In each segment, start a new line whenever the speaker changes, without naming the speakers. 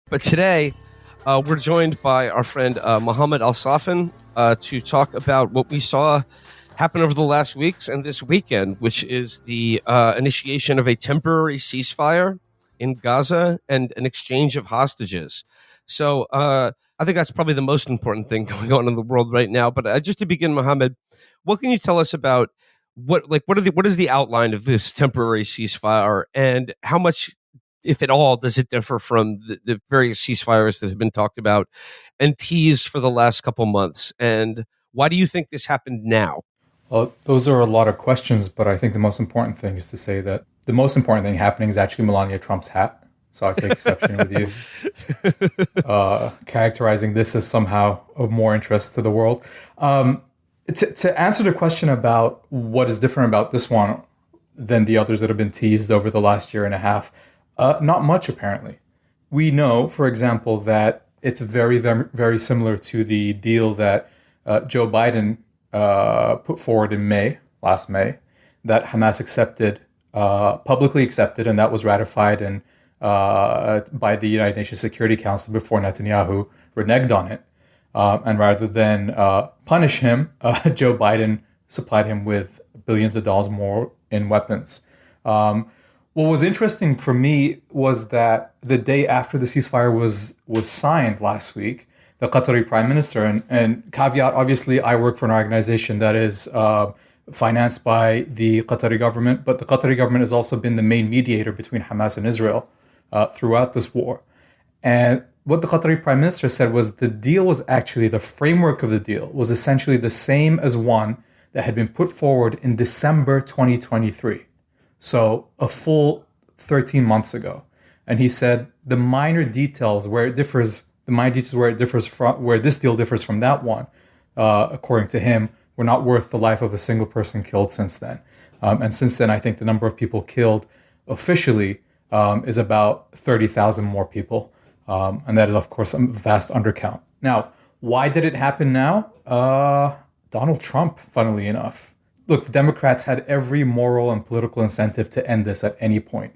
But today, we're joined by our friend Mohammad Alsaafin to talk about what we saw happen over the last weeks and this weekend, which is the initiation of a temporary ceasefire in Gaza and an exchange of hostages. So I think that's probably the most important thing going on in the world right now. But just to begin, Mohammed, what can you tell us about what is the outline of this temporary ceasefire, and how much, if at all, does it differ from the various ceasefires that have been talked about and teased for the last couple months? And why do you think this happened now?
Well, those are a lot of questions, but I think the most important thing is to say that the most important thing happening is actually Melania Trump's hat. So I take exception with you characterizing this as somehow of more interest to the world. To answer the question about what is different about this one than the others that have been teased over the last year and a half, not much, apparently. We know, for example, that it's very, very, very similar to the deal that Joe Biden put forward in last May, that Hamas publicly accepted, and that was ratified by the United Nations Security Council before Netanyahu reneged on it. And rather than punish him, Joe Biden supplied him with billions of dollars more in weapons. What was interesting for me was that the day after the ceasefire was signed last week, the Qatari Prime Minister, and caveat, obviously, I work for an organization that is financed by the Qatari government, but the Qatari government has also been the main mediator between Hamas and Israel throughout this war. And what the Qatari Prime Minister said was the deal was actually, the framework of the deal was essentially the same as one that had been put forward in December 2023. So a full 13 months ago. And he said the minor details where it differs, where this deal differs from that one, according to him, were not worth the life of a single person killed since then. And since then, I think the number of people killed officially is about 30,000 more people. And that is, of course, a vast undercount. Now, why did it happen now? Donald Trump, funnily enough. Look, the Democrats had every moral and political incentive to end this at any point.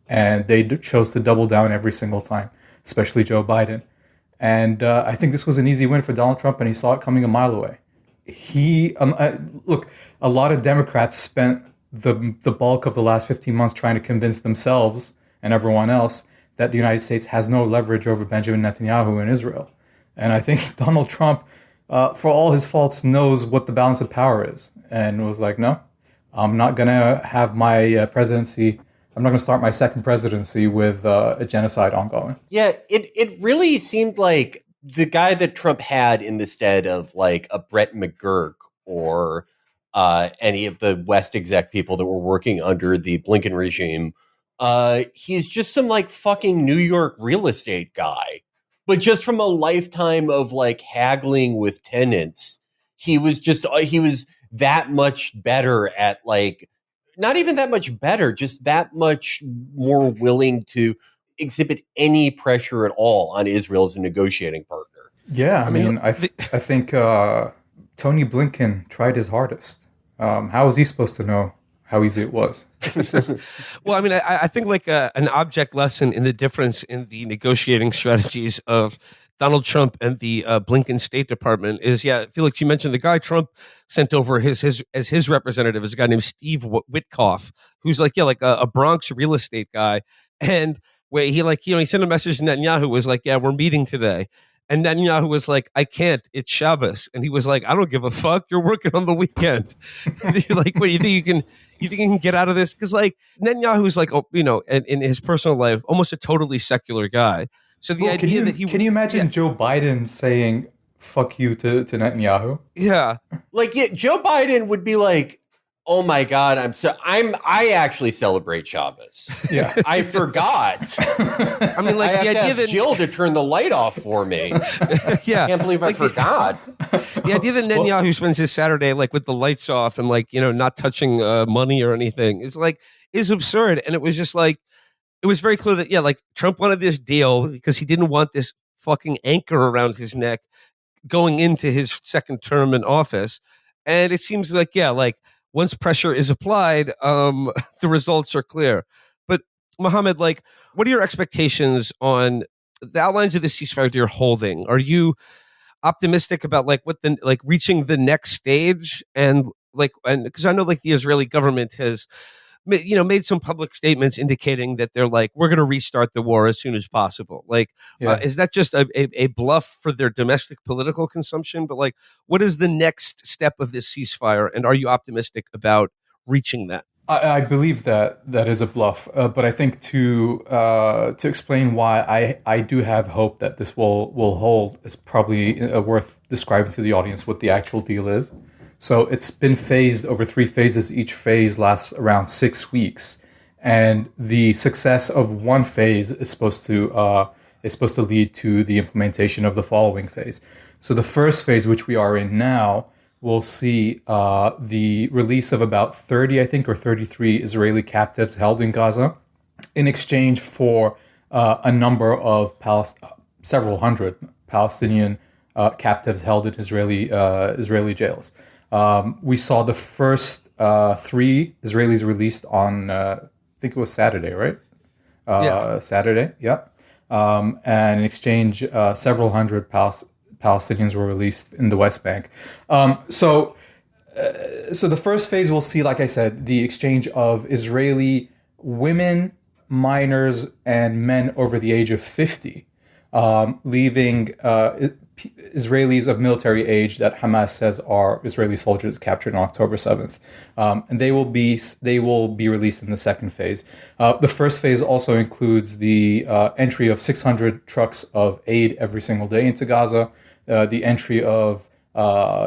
And they chose to double down every single time, especially Joe Biden. And I think this was an easy win for Donald Trump, and he saw it coming a mile away. Look, a lot of Democrats spent the bulk of the last 15 months trying to convince themselves and everyone else that the United States has no leverage over Benjamin Netanyahu in Israel. And I think Donald Trump, for all his faults, knows what the balance of power is, and was like, no, I'm not going to have my presidency. I'm not going to start my second presidency with a genocide ongoing.
Yeah, it really seemed like the guy that Trump had in the stead of like a Brett McGurk or any of the West exec people that were working under the Blinken regime, he's just some like fucking New York real estate guy. But just from a lifetime of like haggling with tenants, he was that much better at like, not even that much better, just that much more willing to exhibit any pressure at all on Israel as a negotiating partner.
Yeah, I mean, I think Tony Blinken tried his hardest. How was he supposed to know how easy it was?
Well, I mean, I think like an object lesson in the difference in the negotiating strategies of Donald Trump and the Blinken State Department is, Felix, you mentioned the guy Trump sent over as his representative is a guy named Steve Witkoff, who's like a Bronx real estate guy. And where he sent a message to Netanyahu, was like, yeah, we're meeting today. And Netanyahu was like, I can't, it's Shabbos. And he was like, I don't give a fuck, you're working on the weekend. You're like, what, you think you can get out of this? Because like Netanyahu's like, in his personal life, almost a totally secular guy. So the idea that
can you imagine Joe Biden saying "fuck you" to Netanyahu?
Yeah,
Joe Biden would be like, "Oh my God, I actually celebrate Shabbos.
Yeah,
I forgot.
I mean, like
the idea that Jill to turn the light off for me.
Yeah,
I can't believe I forgot.
The idea that Netanyahu spends his Saturday like with the lights off and like not touching money or anything is absurd. And it was just like, it was very clear that, like Trump wanted this deal because he didn't want this fucking anchor around his neck going into his second term in office. And it seems like, once pressure is applied, the results are clear. But Mohammed, like, what are your expectations on the outlines of the ceasefire you're holding, are you optimistic about like what the like reaching the next stage and like and because I know like the Israeli government has made some public statements indicating that they're like we're going to restart the war as soon as possible. Like,
Yeah.
is that just a bluff for their domestic political consumption? But like, what is the next step of this ceasefire, and are you optimistic about reaching that?
I believe that that is a bluff, but I think to explain why I do have hope that this will hold is probably worth describing to the audience what the actual deal is. So it's been phased over 3 phases. Each phase lasts around 6 weeks, and the success of one phase is supposed to lead to the implementation of the following phase. So the first phase, which we are in now, we'll see the release of about 30, I think, or 33 Israeli captives held in Gaza in exchange for a number of several hundred Palestinian captives held in Israeli jails. We saw the first 3 Israelis released on, I think it was Saturday, right?
Yeah.
Saturday, yeah. And in exchange, several hundred Palestinians were released in the West Bank. So the first phase will see, like I said, the exchange of Israeli women, minors, and men over the age of 50, leaving Israelis of military age that Hamas says are Israeli soldiers captured on October 7th, and they will be released in the second phase. The first phase also includes the entry of 600 trucks of aid every single day into Gaza, the entry of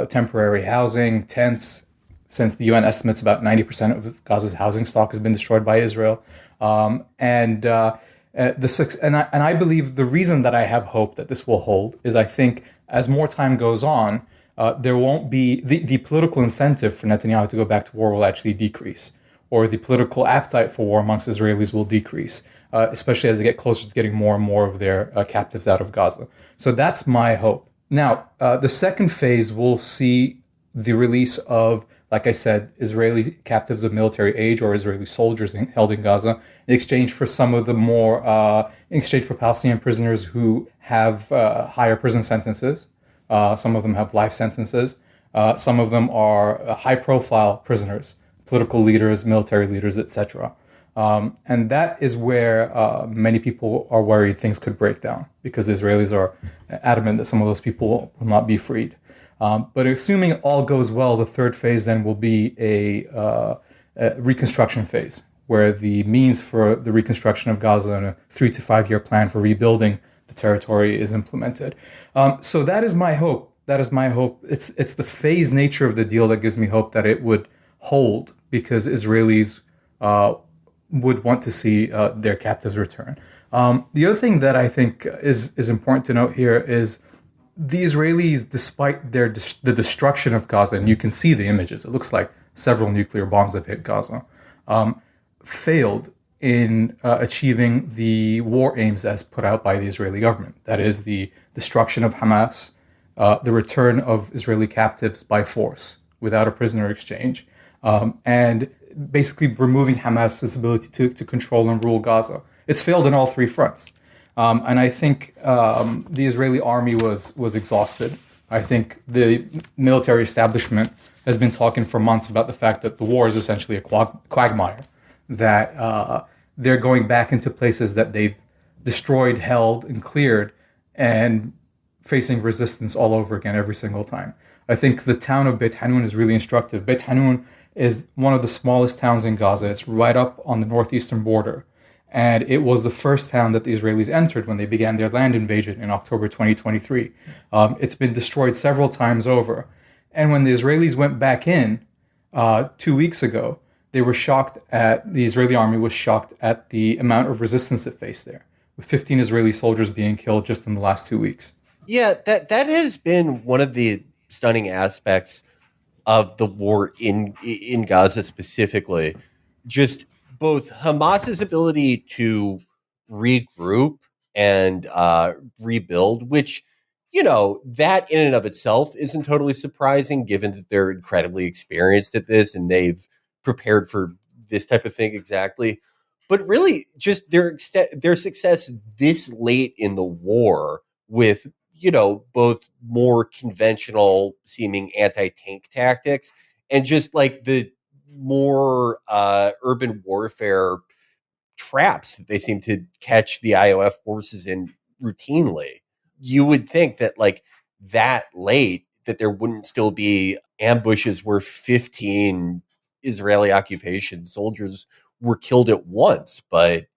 temporary housing, tents, since the UN estimates about 90% of Gaza's housing stock has been destroyed by Israel, and I believe the reason that I have hope that this will hold is I think as more time goes on, there won't be the political incentive for Netanyahu to go back to war will actually decrease, or the political appetite for war amongst Israelis will decrease, especially as they get closer to getting more and more of their captives out of Gaza. So that's my hope. Now, the second phase will see the release of, like I said, Israeli captives of military age or Israeli soldiers held in Gaza in exchange for some of the more, in exchange for Palestinian prisoners who have higher prison sentences. Some of them have life sentences. Some of them are high-profile prisoners, political leaders, military leaders, etc. And that is where many people are worried things could break down because Israelis are adamant that some of those people will not be freed. But assuming all goes well, the third phase then will be a reconstruction phase, where the means for the reconstruction of Gaza and a 3 to 5 year plan for rebuilding the territory is implemented. So that is my hope. That is my hope. It's the phase nature of the deal that gives me hope that it would hold, because Israelis would want to see their captives return. The other thing that I think is important to note here is the Israelis, despite the destruction of Gaza, and you can see the images, it looks like several nuclear bombs have hit Gaza, failed in achieving the war aims as put out by the Israeli government. That is the destruction of Hamas, the return of Israeli captives by force without a prisoner exchange, and basically removing Hamas's ability to control and rule Gaza. It's failed on all 3 fronts. And I think the Israeli army was exhausted. I think the military establishment has been talking for months about the fact that the war is essentially a quagmire, that they're going back into places that they've destroyed, held, and cleared, and facing resistance all over again every single time. I think the town of Beit Hanun is really instructive. Beit Hanun is one of the smallest towns in Gaza. It's right up on the northeastern border. And it was the first town that the Israelis entered when they began their land invasion in October 2023. It's been destroyed several times over. And when the Israelis went back in 2 weeks ago, the Israeli army was shocked at the amount of resistance it faced there, with 15 Israeli soldiers being killed just in the last 2 weeks.
Yeah, that has been one of the stunning aspects of the war in Gaza specifically. Just both Hamas's ability to regroup and rebuild, which, that in and of itself isn't totally surprising, given that they're incredibly experienced at this and they've prepared for this type of thing exactly. but really just their success this late in the war with, both more conventional seeming anti-tank tactics and just like the more urban warfare traps that they seem to catch the IOF forces in routinely. You would think that like that late that there wouldn't still be ambushes where 15 Israeli occupation soldiers were killed at once, but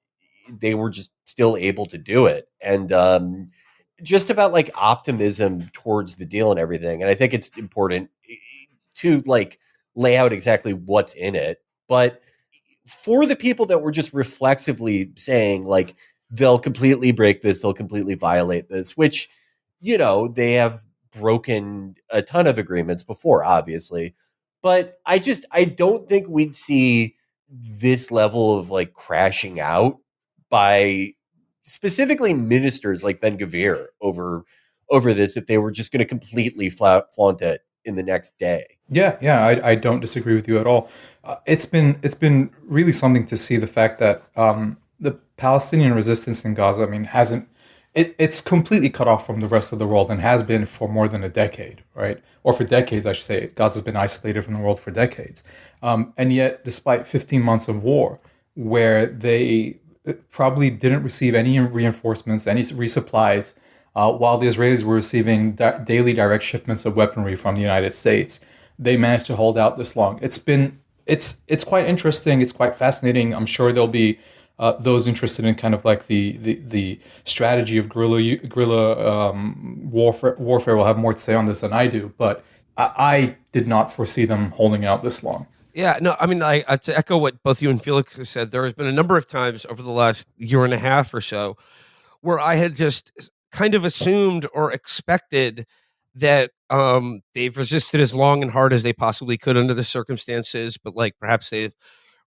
they were just still able to do it. And just about like optimism towards the deal and everything. And I think it's important to like lay out exactly what's in it. But for the people that were just reflexively saying like they'll completely break this, they'll completely violate this, which, they have broken a ton of agreements before, obviously. But I don't think we'd see this level of like crashing out by specifically ministers like Ben Gvir over this if they were just going to completely flaunt it in the next day.
Yeah, I don't disagree with you at all. It's been really something to see the fact that the Palestinian resistance in Gaza, I mean, it's completely cut off from the rest of the world and has been for more than a decade, right? Or for decades, I should say. Gaza's been isolated from the world for decades. And yet, despite 15 months of war, where they probably didn't receive any reinforcements, any resupplies, while the Israelis were receiving daily direct shipments of weaponry from the United States, they managed to hold out this long. It's quite interesting. It's quite fascinating. I'm sure there'll be those interested in kind of like the strategy of guerrilla warfare will have more to say on this than I do. But I did not foresee them holding out this long.
Yeah, no, I mean, to echo what both you and Felix have said, there has been a number of times over the last year and a half or so where I had just kind of assumed or expected that they've resisted as long and hard as they possibly could under the circumstances, but like perhaps they've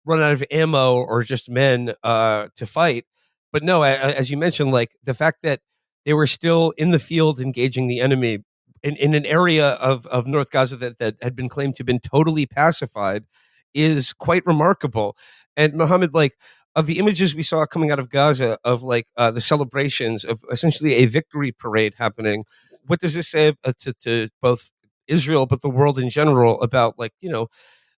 run out of ammo or just men to fight. But no, as you mentioned, like the fact that they were still in the field engaging the enemy in an area of North Gaza that had been claimed to have been totally pacified is quite remarkable. And Mohammed, like of the images we saw coming out of Gaza of like the celebrations of essentially a victory parade happening, what does this say to both Israel but the world in general about like,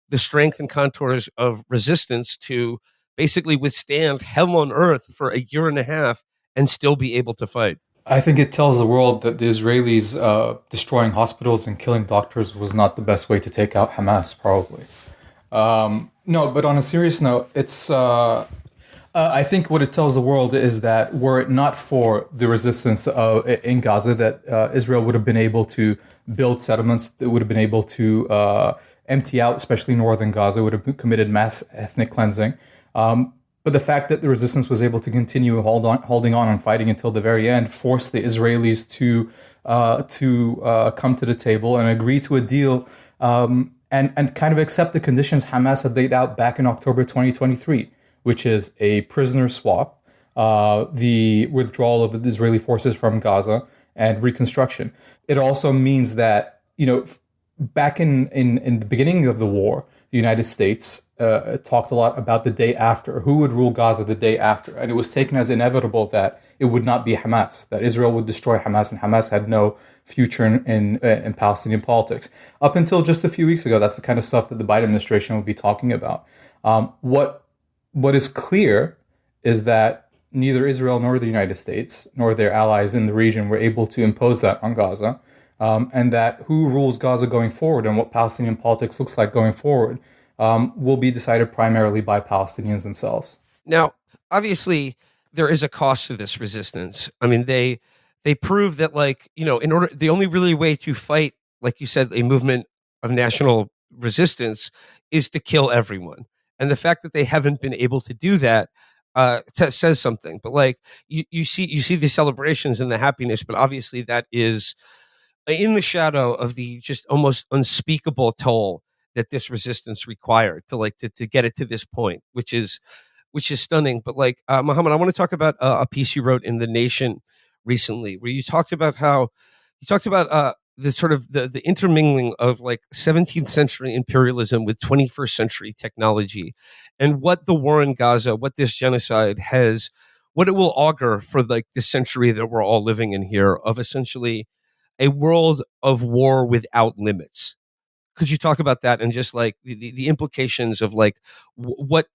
the strength and contours of resistance to basically withstand hell on earth for a year and a half and still be able to fight?
I think it tells the world that the Israelis destroying hospitals and killing doctors was not the best way to take out Hamas, probably. No, but on a serious note, it's. I think what it tells the world is that were it not for the resistance in Gaza, that Israel would have been able to build settlements, that would have been able to empty out, especially northern Gaza, would have committed mass ethnic cleansing. But the fact that the resistance was able to continue holding on and fighting until the very end forced the Israelis to come to the table and agree to a deal and kind of accept the conditions Hamas had laid out back in October 2023, which is a prisoner swap, the withdrawal of the Israeli forces from Gaza, and reconstruction. It also means that, back in the beginning of the war, the United States talked a lot about the day after, who would rule Gaza the day after. And it was taken as inevitable that it would not be Hamas, that Israel would destroy Hamas, and Hamas had no future in Palestinian politics. Up until just a few weeks ago, that's the kind of stuff that the Biden administration would be talking about. What is clear is that neither Israel nor the United States, nor their allies in the region were able to impose that on Gaza. And that who rules Gaza going forward and what Palestinian politics looks like going forward will be decided primarily by Palestinians themselves.
Now, obviously, there is a cost to this resistance. I mean, they prove that, like, the only really way to fight, like you said, a movement of national resistance is to kill everyone. And the fact that they haven't been able to do that says something. But like you see the celebrations and the happiness, but obviously that is in the shadow of the just almost unspeakable toll that this resistance required to get it to this point, which is stunning. But like Mohammed, I want to talk about a piece you wrote in The Nation recently, where you talked about the sort of the intermingling of like 17th century imperialism with 21st century technology, and what the war in Gaza, what this genocide has, what it will augur for like this century that we're all living in here, of essentially a world of war without limits. Could you talk about that and just like the implications of like what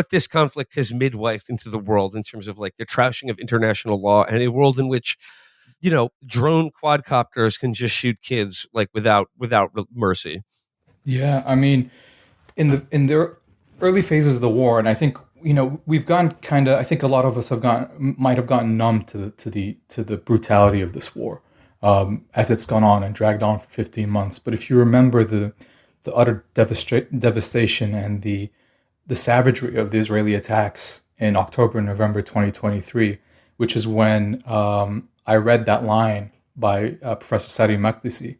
this conflict has midwifed into the world in terms of like the trashing of international law, and a world in which, drone quadcopters can just shoot kids like without mercy?
Yeah, I mean, in the early phases of the war, and I think we've gone kind of. I think a lot of us might have gotten numb to the brutality of this war as it's gone on and dragged on for 15 months. But if you remember the utter devastation and the savagery of the Israeli attacks in October and November 2023, which is when I read that line by Professor Sadi Makdisi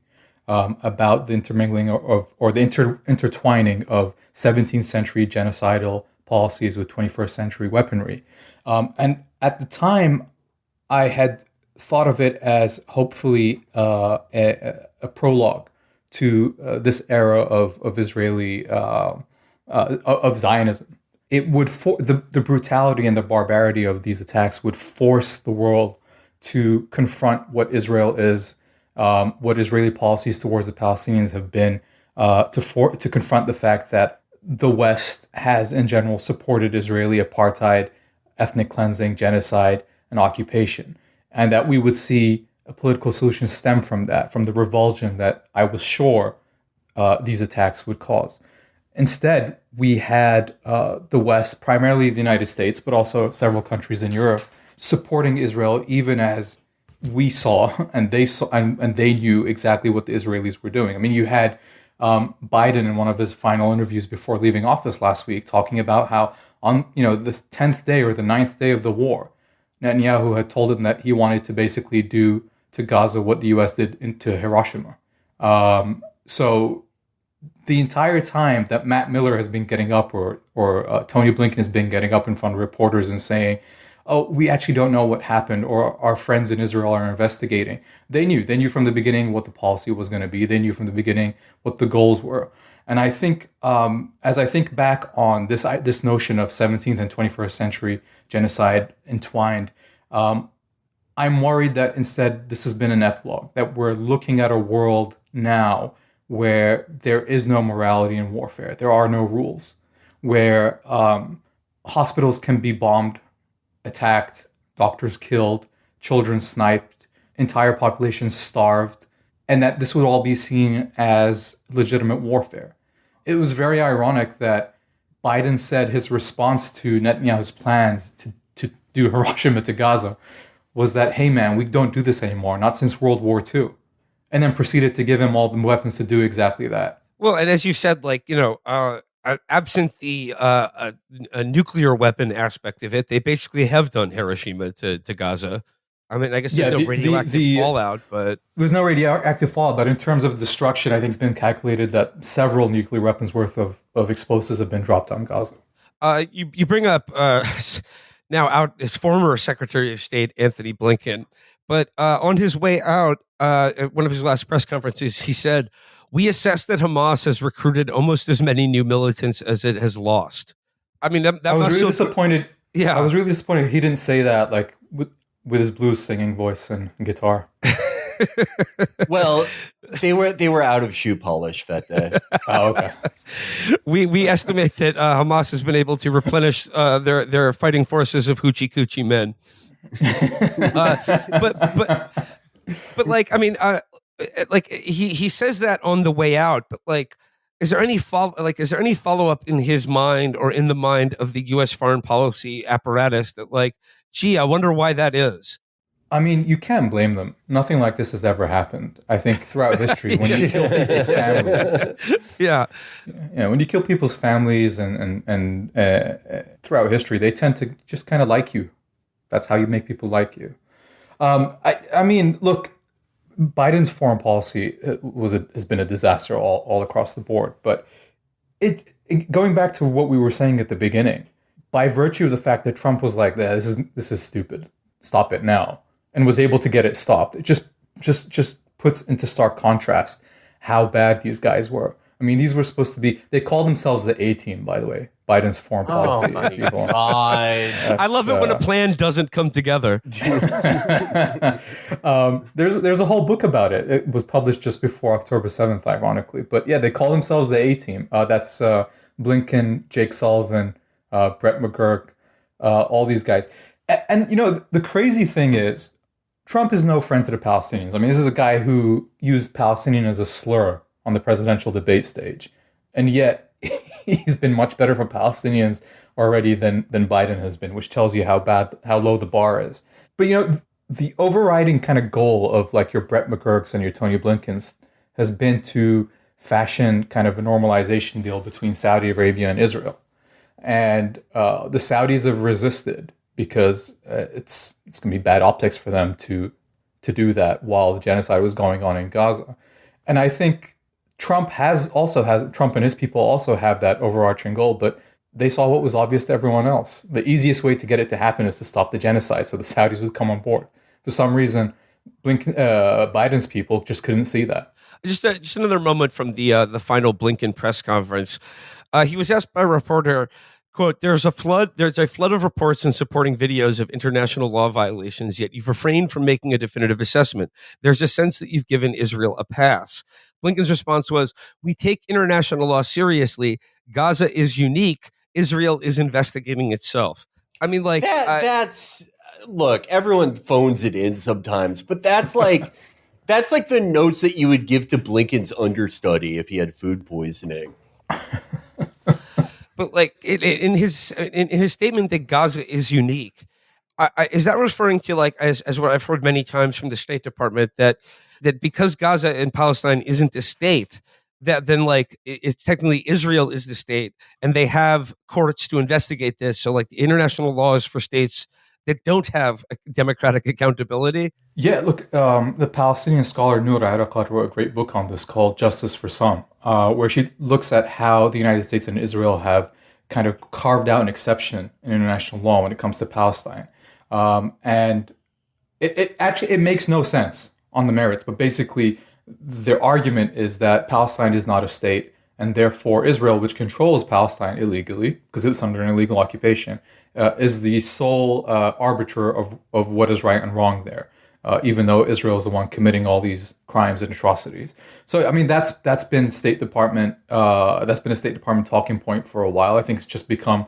about the intermingling or the intertwining of 17th century genocidal policies with 21st century weaponry. And at the time, I had thought of it as hopefully a prologue to this era of Israeli of Zionism. It would the brutality and the barbarity of these attacks would force the world to confront what Israel is, what Israeli policies towards the Palestinians have been, to confront the fact that the West has in general supported Israeli apartheid, ethnic cleansing, genocide, and occupation, and that we would see a political solution stem from that, from the revulsion that I was sure these attacks would cause. Instead, we had the West, primarily the United States, but also several countries in Europe, supporting Israel, even as we saw and they saw and they knew exactly what the Israelis were doing. I mean, you had Biden in one of his final interviews before leaving office last week talking about how on the 10th day or the 9th day of the war, Netanyahu had told him that he wanted to basically do to Gaza what the U.S. did into Hiroshima. So the entire time that Matt Miller has been getting up or Tony Blinken has been getting up in front of reporters and saying, oh, we actually don't know what happened, or our friends in Israel are investigating. They knew from the beginning what the policy was going to be. They knew from the beginning what the goals were. And I think, as I think back on this notion of 17th and 21st century genocide entwined, I'm worried that instead this has been an epilogue, that we're looking at a world now where there is no morality in warfare. There are no rules, where hospitals can be bombed, attacked, doctors killed, children sniped, entire populations starved, and that this would all be seen as legitimate warfare. It was very ironic that Biden said his response to Netanyahu's plans to do Hiroshima to Gaza was that, hey man, we don't do this anymore, not since World War II. And then proceeded to give him all the weapons to do exactly that.
Well, and as you said, absent the a nuclear weapon aspect of it, they basically have done Hiroshima to Gaza. I mean, I guess there's no radioactive fallout, but
there's no radioactive fallout. But in terms of destruction, I think it's been calculated that several nuclear weapons worth of explosives have been dropped on Gaza.
You bring up now out his former Secretary of State Anthony Blinken, but on his way out, at one of his last press conferences, he said, "We assess that Hamas has recruited almost as many new militants as it has lost." I mean, I
was really disappointed.
Yeah,
I was really disappointed he didn't say that like with his blues singing voice and guitar.
Well, they were out of shoe polish that day.
Oh, okay.
We estimate that Hamas has been able to replenish their fighting forces of hoochie coochie men. But like, I mean, like he says that on the way out, but like, is there any follow up in his mind or in the mind of the U.S. foreign policy apparatus that like, gee, I wonder why that is?
I mean, you can't blame them. Nothing like this has ever happened. I think throughout history, when you kill people's families, when you kill people's families and throughout history, they tend to just kind of like you. That's how you make people like you. I mean, look, Biden's foreign policy has been a disaster all across the board. But going back to what we were saying at the beginning, by virtue of the fact that Trump was like, "This is stupid. Stop it now," and was able to get it stopped, it just puts into stark contrast how bad these guys were. I mean, these were supposed to be, they call themselves the A-team, by the way, Biden's foreign policy.
Oh my God.
I love it when a plan doesn't come together.
There's a whole book about it. It was published just before October 7th, ironically. But yeah, they call themselves the A-team. That's Blinken, Jake Sullivan, Brett McGurk, all these guys. And, you know, the crazy thing is, Trump is no friend to the Palestinians. I mean, this is a guy who used Palestinian as a slur on the presidential debate stage. And yet, he's been much better for Palestinians already than Biden has been, which tells you how low the bar is. But, you know, the overriding kind of goal of like your Brett McGurks and your Tony Blinkens has been to fashion kind of a normalization deal between Saudi Arabia and Israel. And the Saudis have resisted because it's going to be bad optics for them to do that while the genocide was going on in Gaza. And I think Trump and his people also have that overarching goal, but they saw what was obvious to everyone else. The easiest way to get it to happen is to stop the genocide, so the Saudis would come on board. For some reason, Biden's people just couldn't see that.
Just another moment from the final Blinken press conference. He was asked by a reporter, quote, there's a flood of reports and supporting videos of international law violations, yet you've refrained from making a definitive assessment. There's a sense that you've given Israel a pass. Blinken's response was, we take international law seriously. Gaza is unique. Israel is investigating itself. I mean, like...
Look, everyone phones it in sometimes, but that's like... That's like the notes that you would give to Blinken's understudy if he had food poisoning.
But like in his statement that Gaza is unique, is that referring to, like, as what I've heard many times from the State Department, that because Gaza and Palestine isn't a state, that then like it's technically Israel is the state, and they have courts to investigate this. So like the international law is for states that don't have a democratic accountability.
Yeah, look, the Palestinian scholar Noor Arakat wrote a great book on this called Justice for Some, where she looks at how the United States and Israel have kind of carved out an exception in international law when it comes to Palestine. And it actually makes no sense on the merits, but basically their argument is that Palestine is not a state, and therefore Israel, which controls Palestine illegally, because it's under an illegal occupation, is the sole arbiter of what is right and wrong there, even though Israel is the one committing all these crimes and atrocities. So, I mean, that's been a State Department talking point for a while. I think it's just become,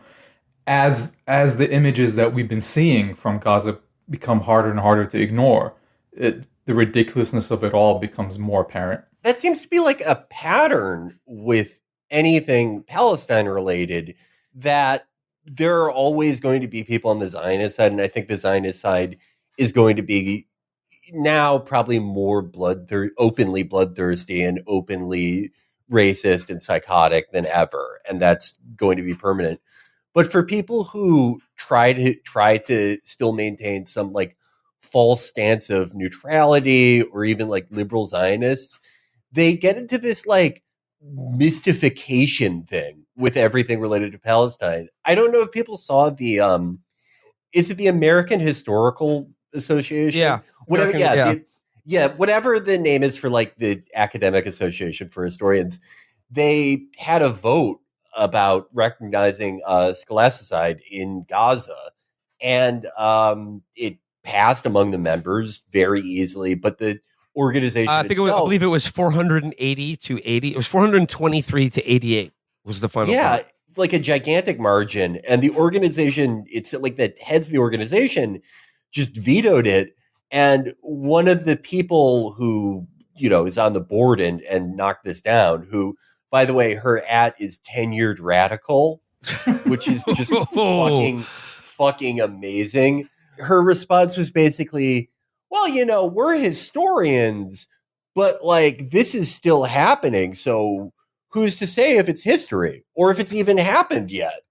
as the images that we've been seeing from Gaza become harder and harder to ignore, the ridiculousness of it all becomes more apparent.
That seems to be like a pattern with anything Palestine related, that there are always going to be people on the Zionist side, and I think the Zionist side is going to be now probably more openly bloodthirsty and openly racist and psychotic than ever, and that's going to be permanent. But for people who try to still maintain some like false stance of neutrality, or even like liberal Zionists, they get into this like mystification thing with everything related to Palestine. I don't know if people saw the is it the American Historical Association?
Yeah.
Whatever whatever the name is for like the academic association for historians. They had a vote about recognizing scholasticide in Gaza, and it passed among the members very easily, but the organization
I believe it was 480 to 80. It was 423 to 88 was the final vote.
Like a gigantic margin. And the organization, it's like the heads of the organization just vetoed it. And one of the people who, is on the board and knocked this down, who, by the way, her is tenured radical, which is just fucking amazing. Her response was basically, well, we're historians, but like this is still happening. So who's to say if it's history or if it's even happened yet?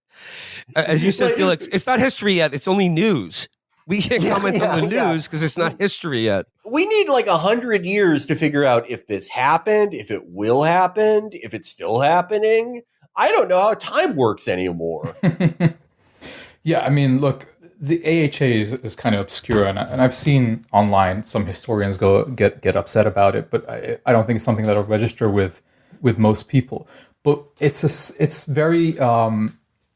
As you said, Felix, it's not history yet. It's only news. We can't comment on the news because it's not history yet.
We need like 100 years to figure out if this happened, if it will happen, if it's still happening. I don't know how time works anymore.
Yeah, I mean, look, the AHA is kind of obscure, and I've seen online some historians get upset about it, but I don't think it's something that'll register with most people. But it's very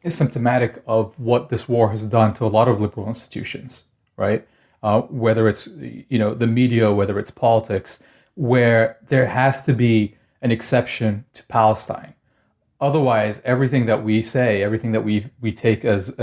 symptomatic of what this war has done to a lot of liberal institutions, right? Whether it's the media, whether it's politics, where there has to be an exception to Palestine. Otherwise, everything that we say, everything that we take as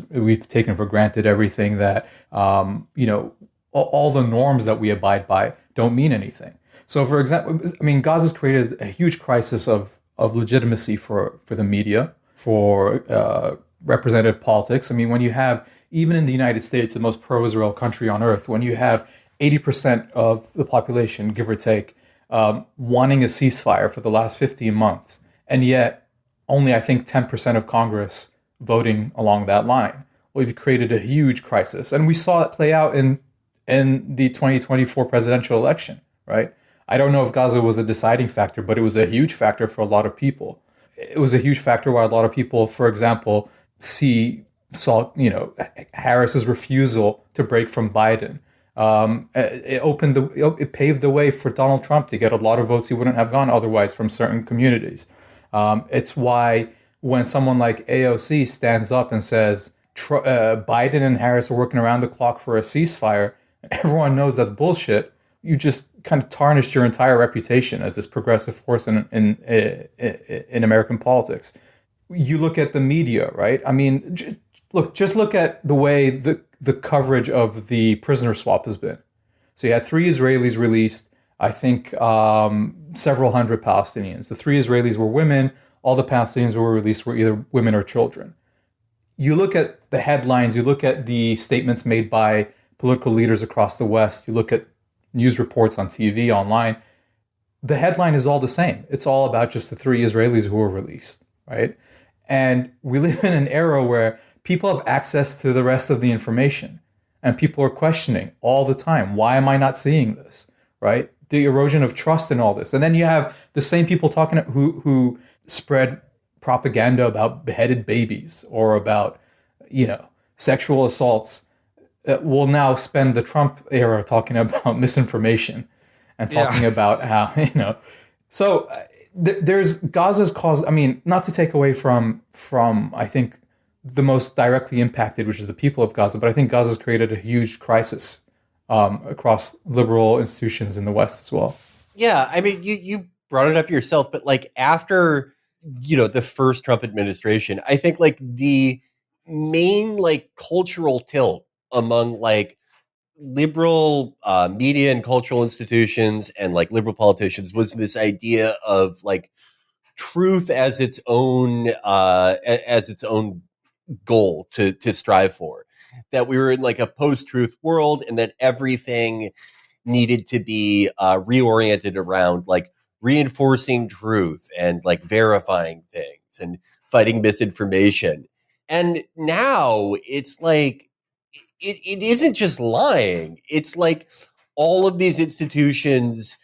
we've taken for granted, everything that all the norms that we abide by don't mean anything. So, for example, I mean, Gaza's created a huge crisis of legitimacy for the media, for representative politics. I mean, when you have, even in the United States, the most pro-Israel country on earth, when you have 80% of the population, give or take, wanting a ceasefire for the last 15 months, and yet only, I think, 10% of Congress voting along that line. Well, you've created a huge crisis. And we saw it play out in the 2024 presidential election, right? I don't know if Gaza was a deciding factor, but it was a huge factor for a lot of people. It was a huge factor why a lot of people, for example, saw Harris's refusal to break from Biden. It paved the way for Donald Trump to get a lot of votes he wouldn't have gone otherwise from certain communities. It's why when someone like AOC stands up and says Biden and Harris are working around the clock for a ceasefire, and everyone knows that's bullshit, you just kind of tarnished your entire reputation as this progressive force in American politics. You look at the media, right? I mean, just look at the way the coverage of the prisoner swap has been. So you had 3 Israelis released, I think several hundred Palestinians. The 3 Israelis were women. All the Palestinians who were released were either women or children. You look at the headlines, you look at the statements made by political leaders across the West, you look at news reports on TV, online, the headline is all the same. It's all about just the 3 Israelis who were released, right? And we live in an era where people have access to the rest of the information, and people are questioning all the time, why am I not seeing this, right? The erosion of trust in all this. And then you have the same people talking who spread propaganda about beheaded babies or about, sexual assaults will now spend the Trump era talking about misinformation and talking about how, So there's Gaza's cause. I mean, not to take away from I think the most directly impacted, which is the people of Gaza, but I think Gaza's created a huge crisis across liberal institutions in the West as well.
Yeah, I mean, you brought it up yourself, but like after the first Trump administration, I think like the main like cultural tilt among like liberal media and cultural institutions and like liberal politicians was this idea of like truth as its own goal to strive for, that we were in like a post-truth world and that everything needed to be reoriented around like reinforcing truth and like verifying things and fighting misinformation. And now it's like it isn't just lying. It's like all of these institutions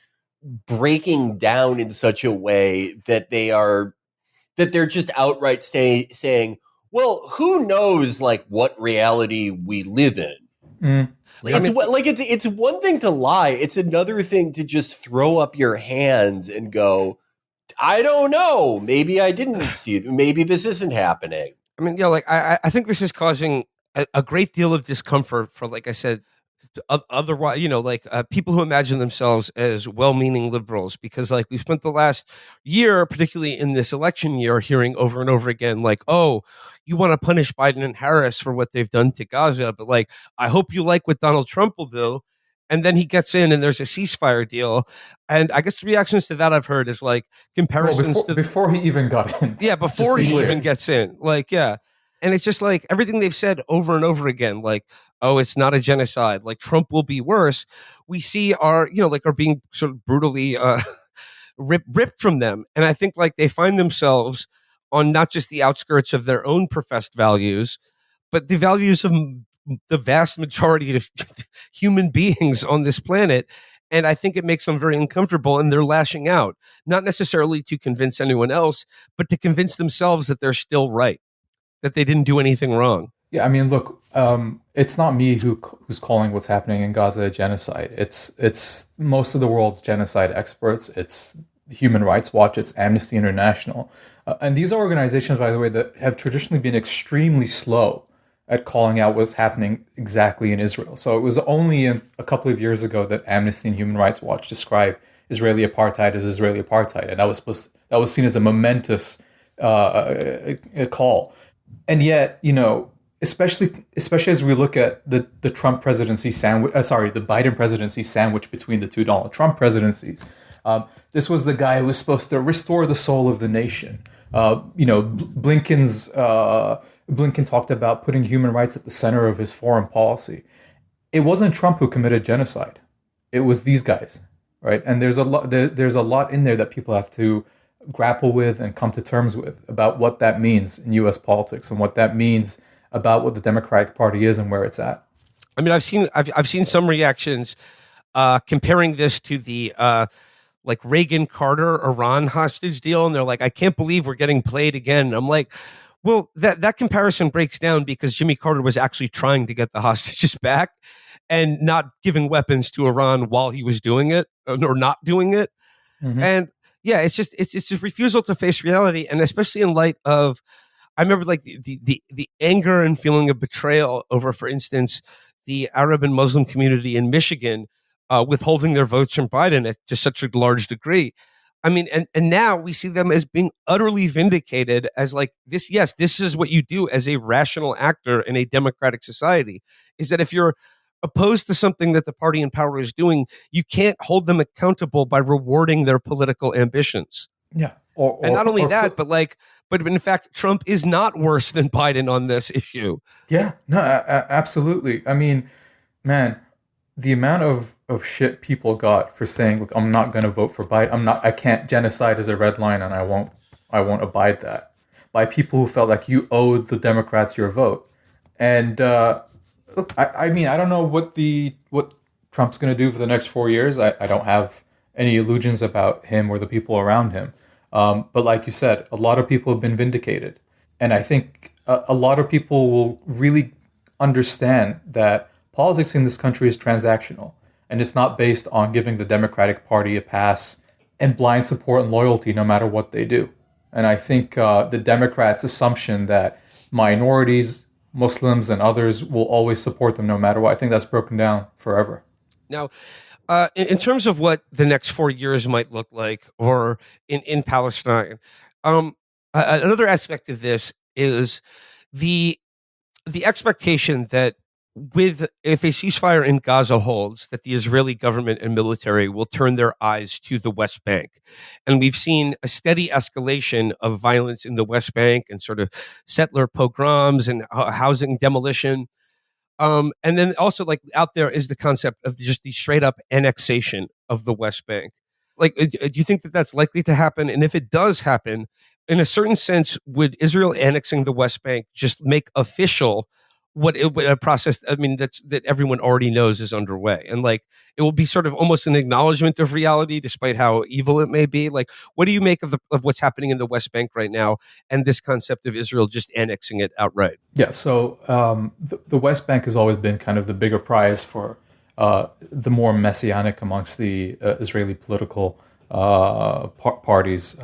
breaking down in such a way that they're just outright saying, well, who knows like what reality we live in? It's one thing to lie. It's another thing to just throw up your hands and go, I don't know. Maybe I didn't see it. Maybe this isn't happening.
I mean, I think this is causing a great deal of discomfort for, like I said, otherwise, people who imagine themselves as well-meaning liberals, because like we spent the last year, particularly in this election year, hearing over and over again, like, oh, you want to punish Biden and Harris for what they've done to Gaza, but like, I hope you like what Donald Trump will do. And then he gets in and there's a ceasefire deal. And I guess the reactions to that I've heard is like comparisons
before he even got in.
Yeah, before he even gets in. Like, yeah. And it's just like everything they've said over and over again, like, oh, it's not a genocide, like Trump will be worse. We see are being sort of brutally ripped from them. And I think like they find themselves on not just the outskirts of their own professed values, but the values of the vast majority of human beings on this planet. And I think it makes them very uncomfortable, and they're lashing out, not necessarily to convince anyone else, but to convince themselves that they're still right, that they didn't do anything wrong.
Yeah, I mean, look, it's not me who's calling what's happening in Gaza a genocide. It's most of the world's genocide experts. It's Human Rights Watch. It's Amnesty International, and these are organizations, by the way, that have traditionally been extremely slow at calling out what's happening exactly in Israel. So it was only a couple of years ago that Amnesty and Human Rights Watch described Israeli apartheid as Israeli apartheid, and that was seen as a momentous call. And yet, especially as we look at the Trump presidency sandwich, the Biden presidency sandwich between the two Donald Trump presidencies. This was the guy who was supposed to restore the soul of the nation. Blinken talked about putting human rights at the center of his foreign policy. It wasn't Trump who committed genocide. It was these guys, right? And there's a lot in there that people have to grapple with and come to terms with about what that means in U.S. politics and what that means about what the Democratic Party is and where it's at.
I mean, I've seen some reactions comparing this to the like Reagan Carter Iran hostage deal, and they're like, I can't believe we're getting played again. And I'm like, well, that comparison breaks down because Jimmy Carter was actually trying to get the hostages back and not giving weapons to Iran while he was doing it or not doing it. Mm-hmm. And yeah, it's just refusal to face reality, and especially in light of, I remember like the anger and feeling of betrayal over, for instance, the Arab and Muslim community in Michigan withholding their votes from Biden to such a large degree. I mean, and now we see them as being utterly vindicated as like this. Yes, this is what you do as a rational actor in a democratic society, is that if you're opposed to something that the party in power is doing, you can't hold them accountable by rewarding their political ambitions.
Yeah.
And not only that, but in fact, Trump is not worse than Biden on this issue.
Yeah, no, absolutely. I mean, man, the amount of shit people got for saying, look, I'm not going to vote for Biden. I can't, genocide is a red line and I won't abide that, by people who felt like you owed the Democrats your vote. And look, I mean, I don't know what Trump's going to do for the next 4 years. I don't have any illusions about him or the people around him. But like you said, a lot of people have been vindicated. And I think a lot of people will really understand that politics in this country is transactional. And it's not based on giving the Democratic Party a pass and blind support and loyalty no matter what they do. And I think the Democrats' assumption that minorities, Muslims, and others will always support them no matter what, I think that's broken down forever.
Now, in terms of what the next 4 years might look like, or in Palestine, another aspect of this is the expectation that if a ceasefire in Gaza holds, that the Israeli government and military will turn their eyes to the West Bank. And we've seen a steady escalation of violence in the West Bank and sort of settler pogroms and housing demolition. And then also, like, out there is the concept of just the straight up annexation of the West Bank. Like, do you think that that's likely to happen? And if it does happen, in a certain sense, would Israel annexing the West Bank just make official a process, I mean, that everyone already knows is underway? And like, it will be sort of almost an acknowledgement of reality, despite how evil it may be. Like, what do you make of what's happening in the West Bank right now, and this concept of Israel just annexing it outright?
Yeah, so the West Bank has always been kind of the bigger prize for the more messianic amongst the Israeli political parties.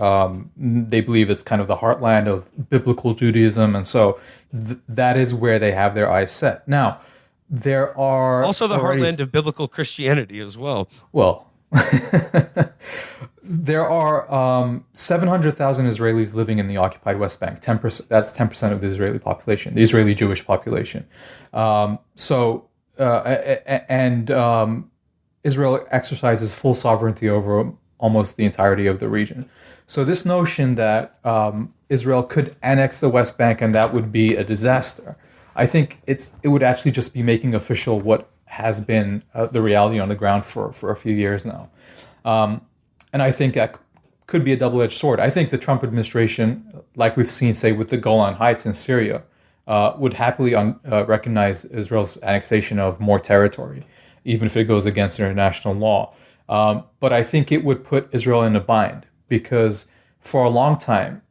They believe it's kind of the heartland of biblical Judaism, and so that is where they have their eyes set. Now, there are
also the heartland of biblical Christianity as well.
Well, there are 700,000 Israelis living in the occupied West Bank. 10%. That's 10% of the Israeli population, the Israeli Jewish population. Israel exercises full sovereignty over almost the entirety of the region. So this notion that Israel could annex the West Bank and that would be a disaster, I think it would actually just be making official what has been the reality on the ground for a few years now. And I think that could be a double-edged sword. I think the Trump administration, like we've seen, say, with the Golan Heights in Syria, would happily recognize Israel's annexation of more territory, even if it goes against international law. But I think it would put Israel in a bind, because for a long time,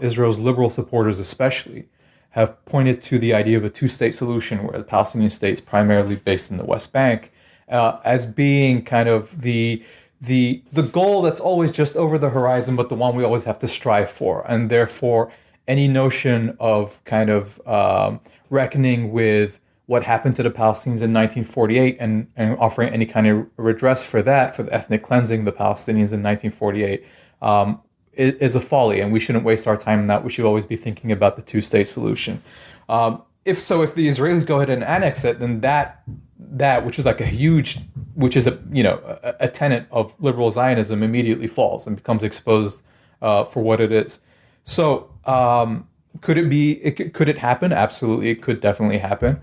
Israel's liberal supporters especially have pointed to the idea of a two-state solution where the Palestinian state is primarily based in the West Bank as being kind of the goal that's always just over the horizon, but the one we always have to strive for. And therefore, any notion of kind of reckoning with what happened to the Palestinians in 1948 and offering any kind of redress for that, for the ethnic cleansing of the Palestinians in 1948, is a folly, and we shouldn't waste our time on that. We should always be thinking about the two-state solution. If the Israelis go ahead and annex it, then that which is like a tenet of liberal Zionism immediately falls and becomes exposed for what it is. So could it happen? Absolutely, it could definitely happen.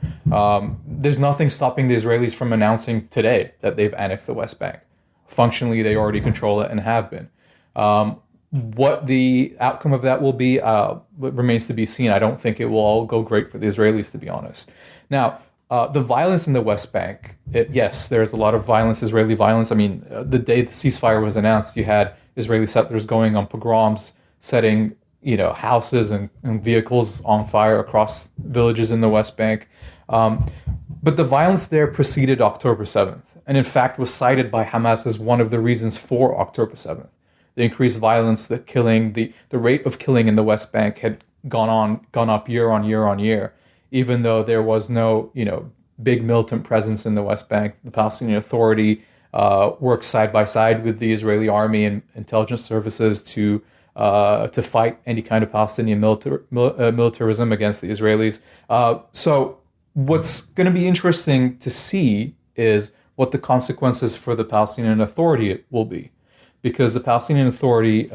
There's nothing stopping the Israelis from announcing today that they've annexed the West Bank. Functionally, they already control it and have been. What the outcome of that will be remains to be seen. I don't think it will all go great for the Israelis, to be honest. Now, the violence in the West Bank, yes, there's a lot of violence, Israeli violence. I mean, the day the ceasefire was announced, you had Israeli settlers going on pogroms, setting houses and vehicles on fire across villages in the West Bank. But the violence there preceded October 7th, and in fact was cited by Hamas as one of the reasons for October 7th. The increased violence, the killing, the rate of killing in the West Bank had gone up year on year on year, even though there was no big militant presence in the West Bank. The Palestinian Authority worked side by side with the Israeli army and intelligence services to fight any kind of Palestinian militarism against the Israelis. So what's going to be interesting to see is what the consequences for the Palestinian Authority will be. Because the Palestinian Authority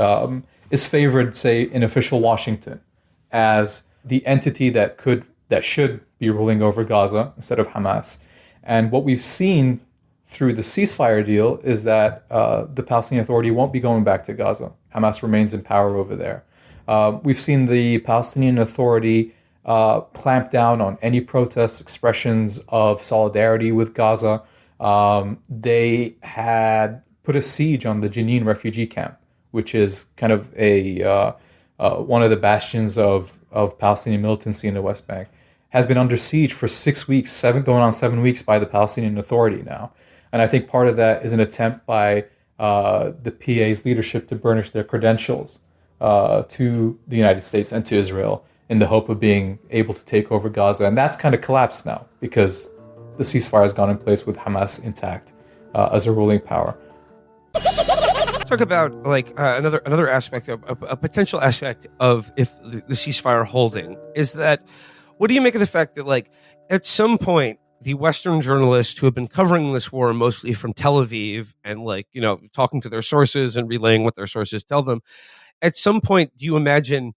is favored, say, in official Washington as the entity that should be ruling over Gaza instead of Hamas. And what we've seen through the ceasefire deal is that the Palestinian Authority won't be going back to Gaza. Hamas remains in power over there. We've seen the Palestinian Authority clamp down on any protest expressions of solidarity with Gaza. They had put a siege on the Jenin refugee camp, which is kind of one of the bastions of Palestinian militancy in the West Bank, has been under siege for 6 weeks, going on 7 weeks by the Palestinian Authority now. And I think part of that is an attempt by the PA's leadership to burnish their credentials to the United States and to Israel in the hope of being able to take over Gaza. And that's kind of collapsed now because the ceasefire has gone in place with Hamas intact as a ruling power.
Talk about another aspect of a potential aspect of if the ceasefire holding is that what do you make of the fact that at some point the Western journalists who have been covering this war mostly from Tel Aviv and talking to their sources and relaying what their sources tell them, at some point do you imagine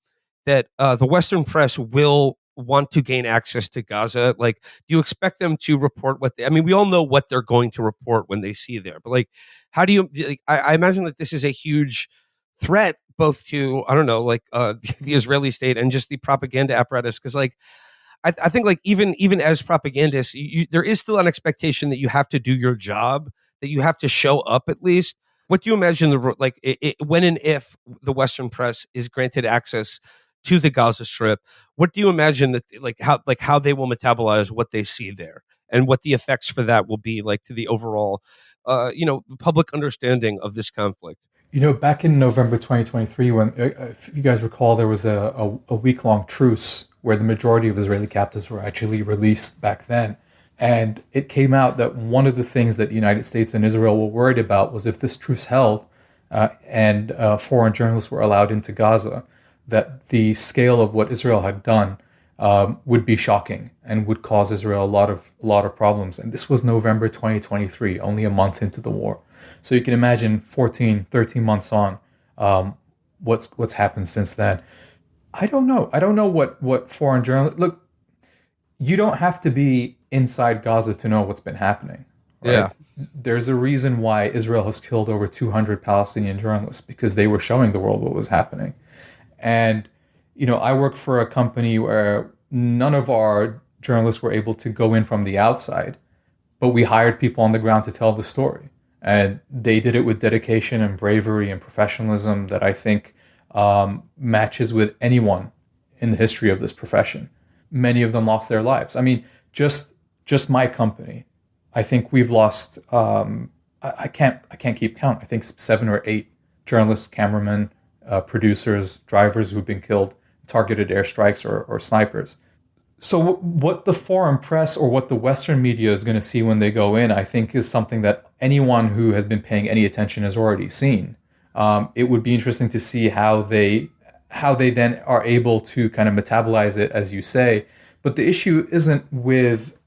that the Western press will want to gain access to Gaza? Do you expect them to report we all know what they're going to report when they see there, but how do you, I imagine that this is a huge threat both to, the Israeli state and just the propaganda apparatus. Cause I think even as propagandists, there is still an expectation that you have to do your job, that you have to show up at least. What do you imagine when and if the Western press is granted access to the Gaza Strip? What do you imagine that how they will metabolize what they see there and what the effects for that will be to the overall public understanding of this conflict?
Back in November 2023, when, if you guys recall, there was a week-long truce where the majority of Israeli captives were actually released back then. And it came out that one of the things that the United States and Israel were worried about was if this truce held and foreign journalists were allowed into Gaza, that the scale of what Israel had done would be shocking and would cause Israel a lot of problems. And this was November 2023, only a month into the war. So you can imagine 13 months on, what's happened since then. I don't know. I don't know what foreign journalists... Look, you don't have to be inside Gaza to know what's been happening. Right?
Yeah.
There's a reason why Israel has killed over 200 Palestinian journalists, because they were showing the world what was happening. And, I work for a company where none of our journalists were able to go in from the outside, but we hired people on the ground to tell the story. And they did it with dedication and bravery and professionalism that I think matches with anyone in the history of this profession. many of them lost their lives. I mean, just my company, I think we've lost. I can't keep count. I think 7 or 8 journalists, cameramen, producers, drivers who've been killed, targeted airstrikes or snipers. So what the foreign press or what the Western media is going to see when they go in, I think, is something that anyone who has been paying any attention has already seen. It would be interesting to see how they then are able to kind of metabolize it, as you say. But the issue isn't with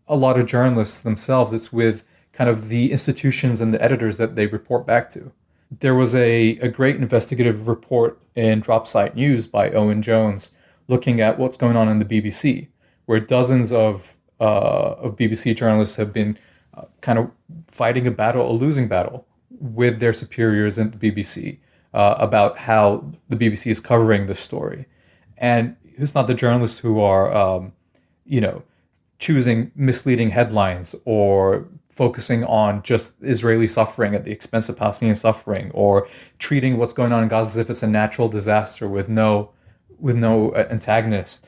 a lot of journalists themselves. It's with kind of the institutions and the editors that they report back to. There was a great investigative report in Dropsite News by Owen Jones looking at what's going on in the BBC, where dozens of BBC journalists have been kind of fighting a losing battle with their superiors in the BBC about how the BBC is covering this story. And it's not the journalists who are, choosing misleading headlines or focusing on just Israeli suffering at the expense of Palestinian suffering, or treating what's going on in Gaza as if it's a natural disaster with no antagonist.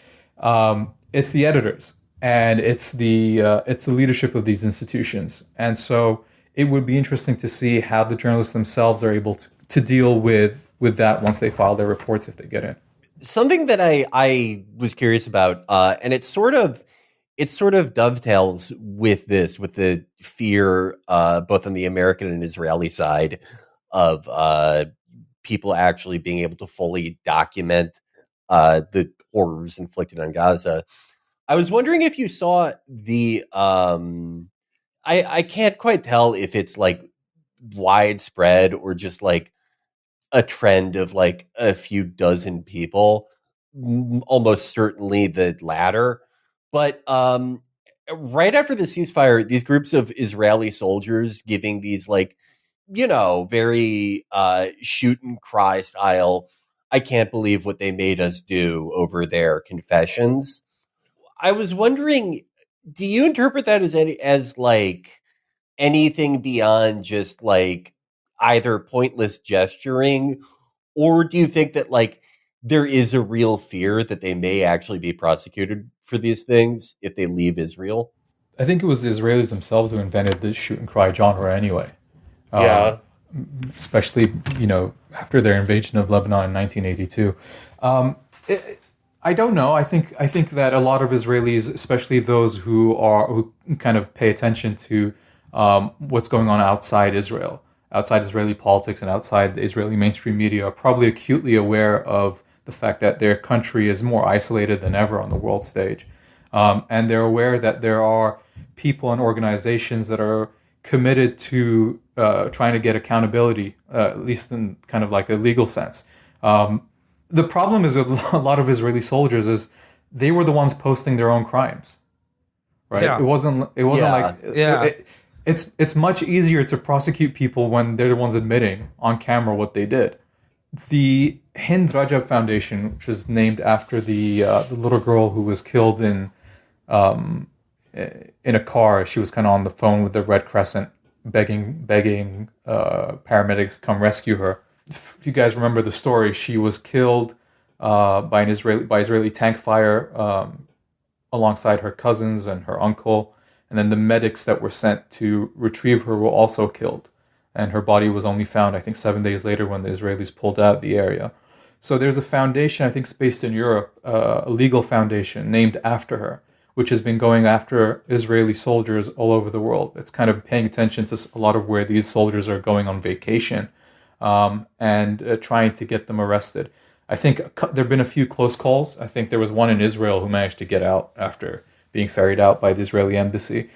It's the editors, and it's the leadership of these institutions. And so it would be interesting to see how the journalists themselves are able to deal with that once they file their reports, if they get in.
Something that I was curious about, and it sort of dovetails with the fear, both on the American and Israeli side, of people actually being able to fully document the horrors inflicted on Gaza. I was wondering if you saw the I can't quite tell if it's like widespread or just like a trend of like a few dozen people, almost certainly the latter. But right after the ceasefire, these groups of Israeli soldiers giving these like, very shoot and cry style, I can't believe what they made us do over their confessions. I was wondering, do you interpret that as like anything beyond just like either pointless gesturing, or do you think that like there is a real fear that they may actually be prosecuted for these things if they leave Israel?
I think it was the Israelis themselves who invented the shoot and cry genre anyway.
Yeah.
Especially, after their invasion of Lebanon in 1982. I don't know. I think that a lot of Israelis, especially those who kind of pay attention to what's going on outside Israel, outside Israeli politics and outside the Israeli mainstream media, are probably acutely aware of the fact that their country is more isolated than ever on the world stage. And they're aware that there are people and organizations that are committed to trying to get accountability, at least in kind of like a legal sense. The problem is with a lot of Israeli soldiers is they were the ones posting their own crimes, right?
Yeah.
It wasn't like it's much easier to prosecute people when they're the ones admitting on camera what they did. The Hind Rajab Foundation, which was named after the little girl who was killed in a car. She was kind of on the phone with the Red Crescent, begging paramedics to come rescue her. If you guys remember the story, she was killed by Israeli tank fire alongside her cousins and her uncle, and then the medics that were sent to retrieve her were also killed, and her body was only found, I think, 7 days later when the Israelis pulled out the area. So there's a foundation, I think, it's based in Europe, a legal foundation named after her, which has been going after Israeli soldiers all over the world. It's kind of paying attention to a lot of where these soldiers are going on vacation, and trying to get them arrested. I think there have been a few close calls. I think there was one in Israel who managed to get out after being ferried out by the Israeli embassy.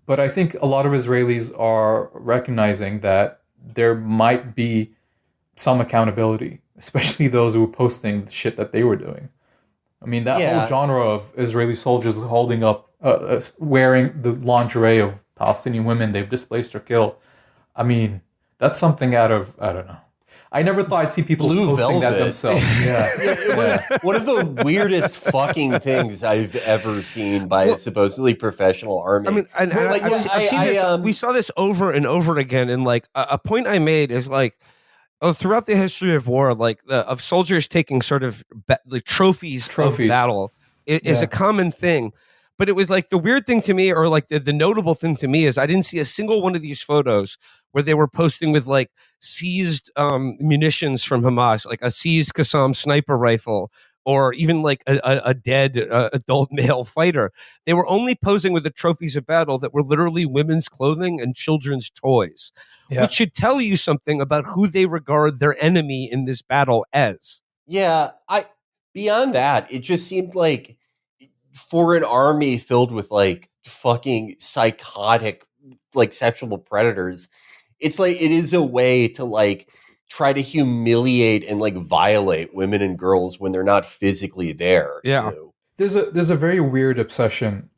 But I think a lot of Israelis are recognizing that there might be some accountability, especially those who were posting the shit that they were doing. I mean, that whole genre of Israeli soldiers holding up, wearing the lingerie of Palestinian women they've displaced or killed. I mean, that's something out of, I don't know. I never thought I'd see people
Blue
posting
Velvet.
that themselves. Yeah.
One of the weirdest fucking things I've ever seen by a supposedly professional army.
I mean, I've seen this. We saw this over and over again. And like a point I made is like, throughout the history of war, like of soldiers taking sort of the trophies of battle, is a common thing. But it was like the weird thing to me, or like the notable thing to me, is I didn't see a single one of these photos where they were posting with like seized munitions from Hamas, like a seized Qassam sniper rifle, or even like a dead adult male fighter. They were only posing with the trophies of battle that were literally women's clothing and children's toys, which should tell you something about who they regard their enemy in this battle as.
Yeah, beyond that, it just seemed like for an army filled with like fucking psychotic like sexual predators, it's like it is a way to like try to humiliate and like violate women and girls when they're not physically there.
Yeah.
You know?
There's a very weird obsession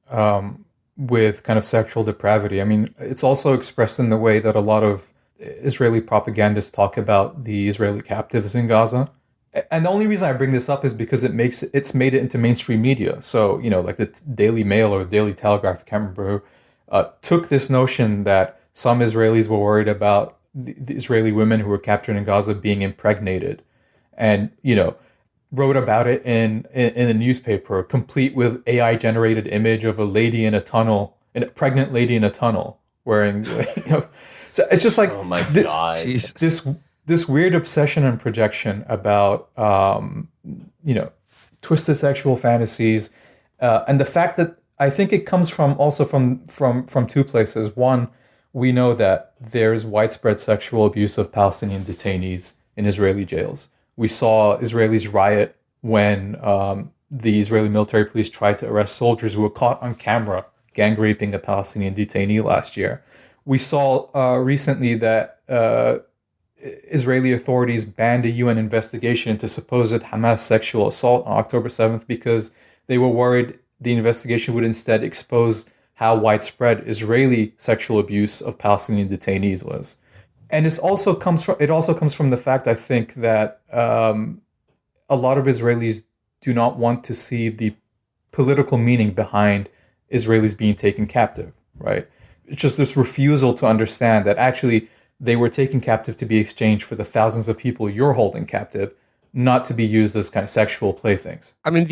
with kind of sexual depravity. I mean, it's also expressed in the way that a lot of Israeli propagandists talk about the Israeli captives in Gaza. And the only reason I bring this up is because it's made it into mainstream media. So, you know, like the Daily Mail or Daily Telegraph, I can't remember who, took this notion that some Israelis were worried about the Israeli women who were captured in Gaza being impregnated, and, you know, wrote about it in a newspaper, complete with AI generated image of a lady in a tunnel, a pregnant lady in a tunnel wearing, you know. So it's just like,
oh my God,
this weird obsession and projection about, you know, twisted sexual fantasies, and the fact that I think it comes from two places. One, we know that there's widespread sexual abuse of Palestinian detainees in Israeli jails. We saw Israelis riot when the Israeli military police tried to arrest soldiers who were caught on camera gang raping a Palestinian detainee last year. We saw recently that Israeli authorities banned a UN investigation into supposed Hamas sexual assault on October 7th because they were worried the investigation would instead expose how widespread Israeli sexual abuse of Palestinian detainees was. And it also comes from the fact, I think, that a lot of Israelis do not want to see the political meaning behind Israelis being taken captive, right? It's just this refusal to understand that actually they were taken captive to be exchanged for the thousands of people you're holding captive, not to be used as kind of sexual playthings.
I mean,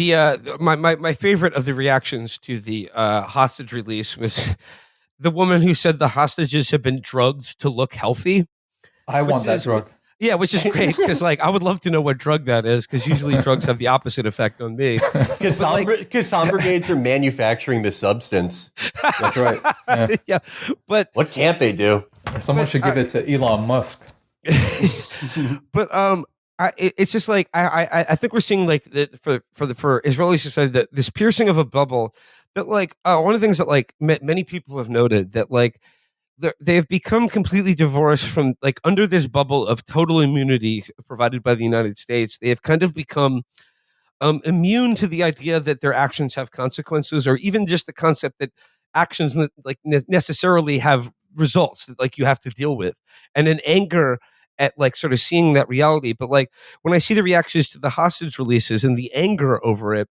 my favorite of the reactions to the hostage release was the woman who said the hostages have been drugged to look healthy.
I want that drug.
Yeah, which is great because, like, I would love to know what drug that is because usually drugs have the opposite effect on me.
Qassam brigades are manufacturing the substance.
That's right. Yeah.
Yeah, but
what can't they do?
Someone should give it to Elon Musk.
But it's just like I think we're seeing like for Israeli society that this piercing of a bubble that like one of the things that like many people have noted that like they have become completely divorced from like under this bubble of total immunity provided by the United States. They have kind of become immune to the idea that their actions have consequences, or even just the concept that actions like necessarily have results that like you have to deal with, and an anger at like sort of seeing that reality. But like when I see the reactions to the hostage releases and the anger over it,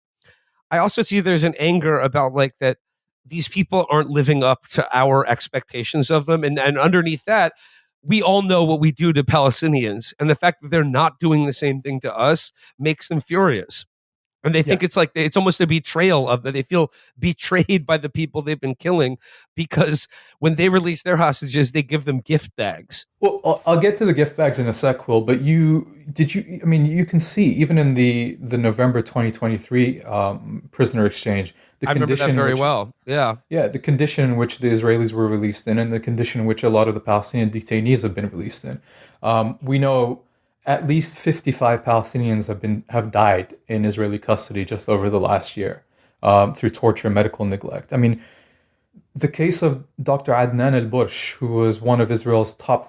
I also see there's an anger about like that these people aren't living up to our expectations of them. And underneath that, we all know what we do to Palestinians. And the fact that they're not doing the same thing to us makes them furious. And they think it's like it's almost a betrayal of that. They feel betrayed by the people they've been killing because when they release their hostages, they give them gift bags.
Well, I'll get to the gift bags in a sec, Will. But I mean, you can see even in the November 2023 prisoner exchange,
I remember that very well. Yeah.
Yeah, the condition in which the Israelis were released in and the condition in which a lot of the Palestinian detainees have been released in. We know at least 55 Palestinians have died in Israeli custody just over the last year through torture and medical neglect. I mean, the case of Dr. Adnan al-Bursh, who was one of Gaza's top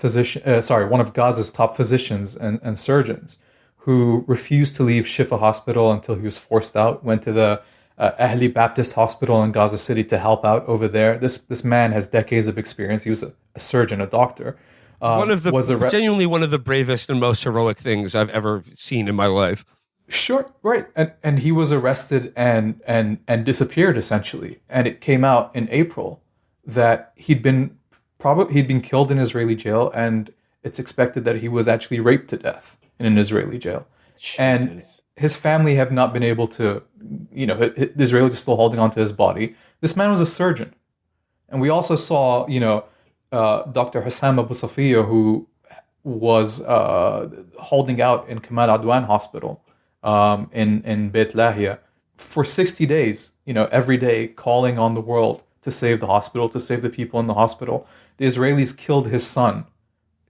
physicians and surgeons, who refused to leave Shifa Hospital until he was forced out, went to the Ahli Baptist Hospital in Gaza City to help out over there. This man has decades of experience. He was a surgeon, a doctor.
Genuinely one of the bravest and most heroic things I've ever seen in my life.
Sure, right. And he was arrested and disappeared essentially. And it came out in April that he'd been killed in an Israeli jail, and it's expected that he was actually raped to death in an Israeli jail. And
Jesus.
his family have not been able to, the Israelis are still holding on to his body. This man was a surgeon. And we also saw, Dr. Hassam Abu Safiya, who was holding out in Kamal Adwan Hospital in Beit Lahia for 60 days, every day calling on the world to save the hospital, to save the people in the hospital. The Israelis killed his son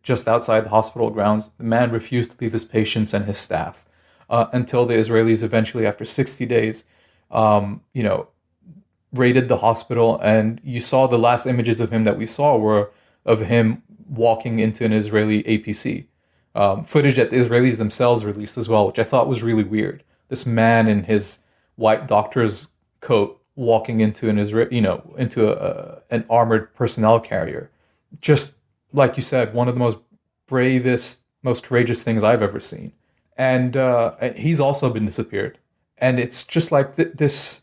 just outside the hospital grounds. The man refused to leave his patients and his staff until the Israelis eventually, after 60 days, raided the hospital. And you saw the last images of him that we saw were of him walking into an Israeli APC. Footage that the Israelis themselves released as well, which I thought was really weird. This man in his white doctor's coat walking into an an armored personnel carrier. Just like you said, one of the most bravest, most courageous things I've ever seen. And he's also been disappeared. And it's just like this.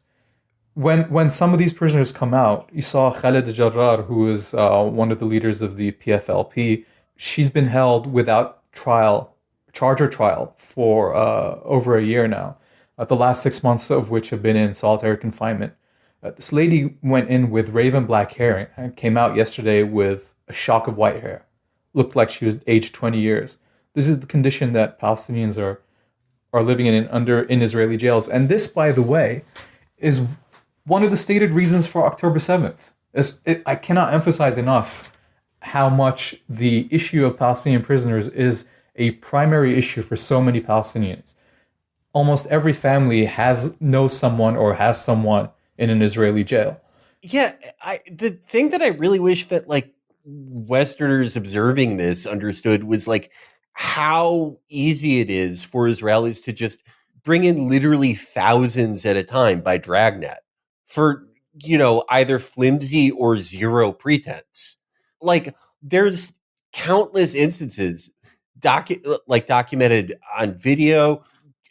When some of these prisoners come out, you saw Khaled Jarrar, who is one of the leaders of the PFLP. She's been held without charge or trial for over a year now. The last 6 months of which have been in solitary confinement. This lady went in with raven black hair and came out yesterday with a shock of white hair. Looked like she was aged 20 years. This is the condition that Palestinians are living in Israeli jails. And this, by the way, is one of the stated reasons for October 7th. I cannot emphasize enough how much the issue of Palestinian prisoners is a primary issue for so many Palestinians. Almost every family knows someone or has someone in an Israeli jail.
Yeah, the thing that I really wish that Westerners observing this understood was how easy it is for Israelis to just bring in literally thousands at a time by dragnet for, either flimsy or zero pretense. There's countless instances documented on video,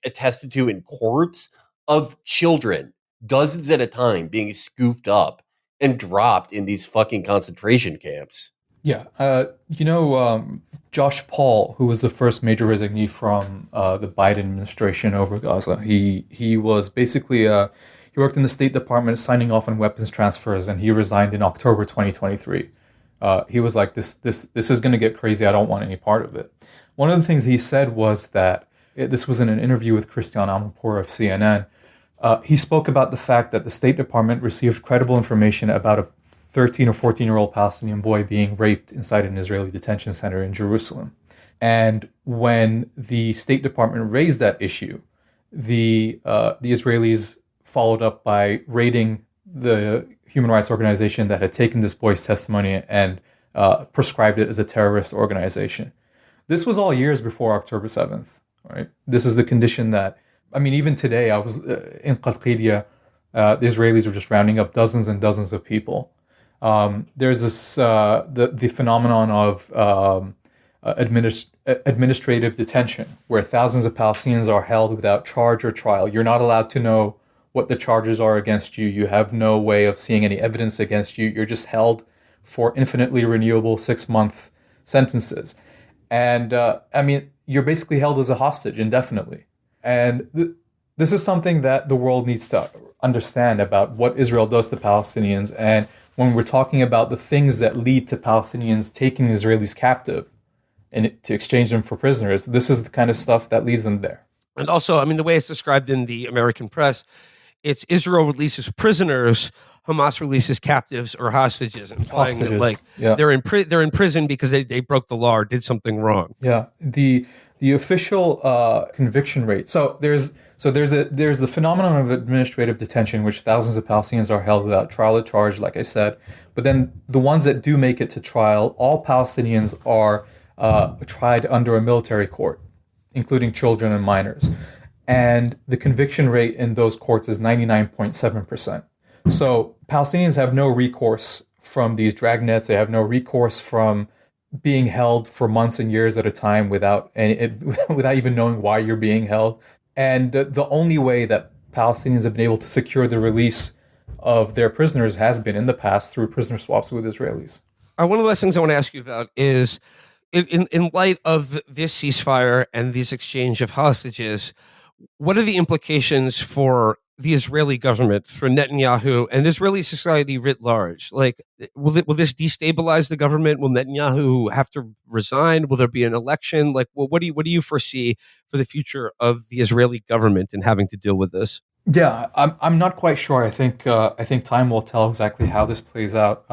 attested to in courts, of children, dozens at a time, being scooped up and dropped in these fucking concentration camps.
Yeah. Josh Paul, who was the first major resignee from the Biden administration over Gaza, he was basically, he worked in the State Department signing off on weapons transfers, and he resigned in October 2023. He was like, this is going to get crazy. I don't want any part of it. One of the things he said was that, this was in an interview with Christian Amanpour of CNN, he spoke about the fact that the State Department received credible information about a 13 or 14-year-old Palestinian boy being raped inside an Israeli detention center in Jerusalem. And when the State Department raised that issue, the Israelis followed up by raiding the human rights organization that had taken this boy's testimony and prescribed it as a terrorist organization. This was all years before October 7th, right? This is the condition that, even today, I was in Qalqilia, the Israelis were just rounding up dozens and dozens of people. There's this, the phenomenon of administrative detention, where thousands of Palestinians are held without charge or trial. You're not allowed to know what the charges are against you. You have no way of seeing any evidence against you. You're just held for infinitely renewable 6-month sentences. And you're basically held as a hostage indefinitely. And this is something that the world needs to understand about what Israel does to Palestinians. And when we're talking about the things that lead to Palestinians taking Israelis captive and to exchange them for prisoners, this is the kind of stuff that leads them there.
And also, the way it's described in the American press, it's Israel releases prisoners, Hamas releases captives or hostages, implying that they're in prison because they broke the law or did something wrong.
Yeah, the official conviction rate. So there's the phenomenon of administrative detention, which thousands of Palestinians are held without trial or charge, like I said. But then the ones that do make it to trial, all Palestinians are tried under a military court, including children and minors. And the conviction rate in those courts is 99.7%. So Palestinians have no recourse from these dragnets. They have no recourse from being held for months and years at a time without even knowing why you're being held. And the only way that Palestinians have been able to secure the release of their prisoners has been in the past through prisoner swaps with Israelis.
One of the last things I want to ask you about is in light of this ceasefire and this exchange of hostages, what are the implications for the Israeli government, for Netanyahu, and Israeli society writ large? Like, will this destabilize the government? Will Netanyahu have to resign? Will there be an election? Like, well, what do you foresee for the future of the Israeli government in having to deal with this?
Yeah, I'm not quite sure. I think time will tell exactly how this plays out.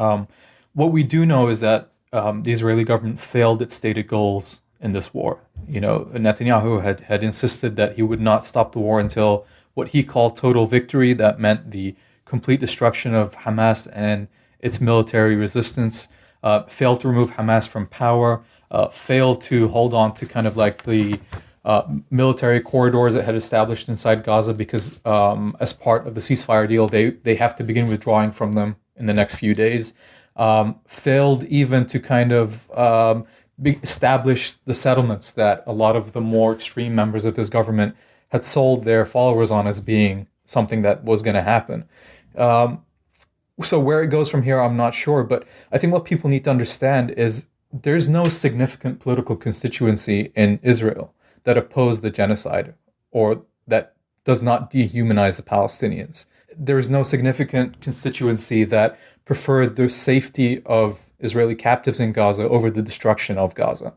What we do know is that the Israeli government failed its stated goals in this war. You know, Netanyahu had insisted that he would not stop the war until what he called total victory. That meant the complete destruction of Hamas and its military resistance. Failed to remove Hamas from power. Failed to hold on to kind of like the military corridors it had established inside Gaza, because as part of the ceasefire deal, they have to begin withdrawing from them in the next few days. Failed even to kind of establish the settlements that a lot of the more extreme members of his government had sold their followers on as being something that was going to happen. So where it goes from here, I'm not sure. But I think what people need to understand is there's no significant political constituency in Israel that oppose the genocide or that does not dehumanize the Palestinians. There is no significant constituency that preferred the safety of Israeli captives in Gaza over the destruction of Gaza.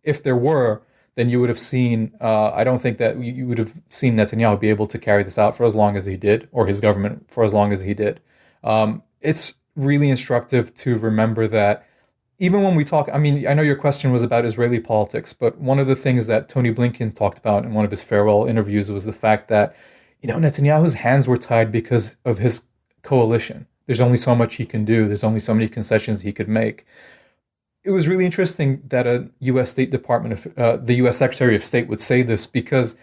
If there were, then you would have seen, I don't think that you would have seen Netanyahu be able to carry this out for as long as he did, or his government for as long as he did. It's really instructive to remember that even when we talk, I mean, I know your question was about Israeli politics, but one of the things that Tony Blinken talked about in one of his farewell interviews was the fact that, you know, Netanyahu's hands were tied because of his coalition. There's only so much he can do. There's only so many concessions he could make. It was really interesting that a U.S. State Department, the U.S. Secretary of State would say this, because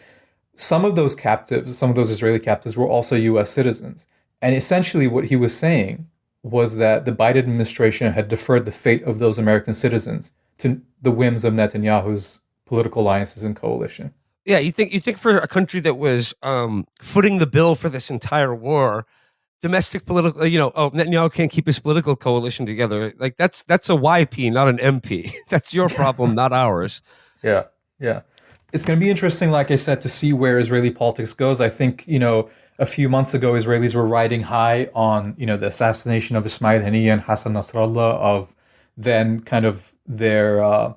some of those captives, some of those Israeli captives were also U.S. citizens. And essentially what he was saying was that the Biden administration had deferred the fate of those American citizens to the whims of Netanyahu's political alliances and coalition.
Yeah, you think for a country that was footing the bill for this entire war, domestic political, Netanyahu can't keep his political coalition together. Like that's a YP, not an MP. That's your problem, not ours.
Yeah. It's going to be interesting, like I said, to see where Israeli politics goes. I think, a few months ago, Israelis were riding high on, the assassination of Ismail Haniyeh and Hassan Nasrallah, of then kind of their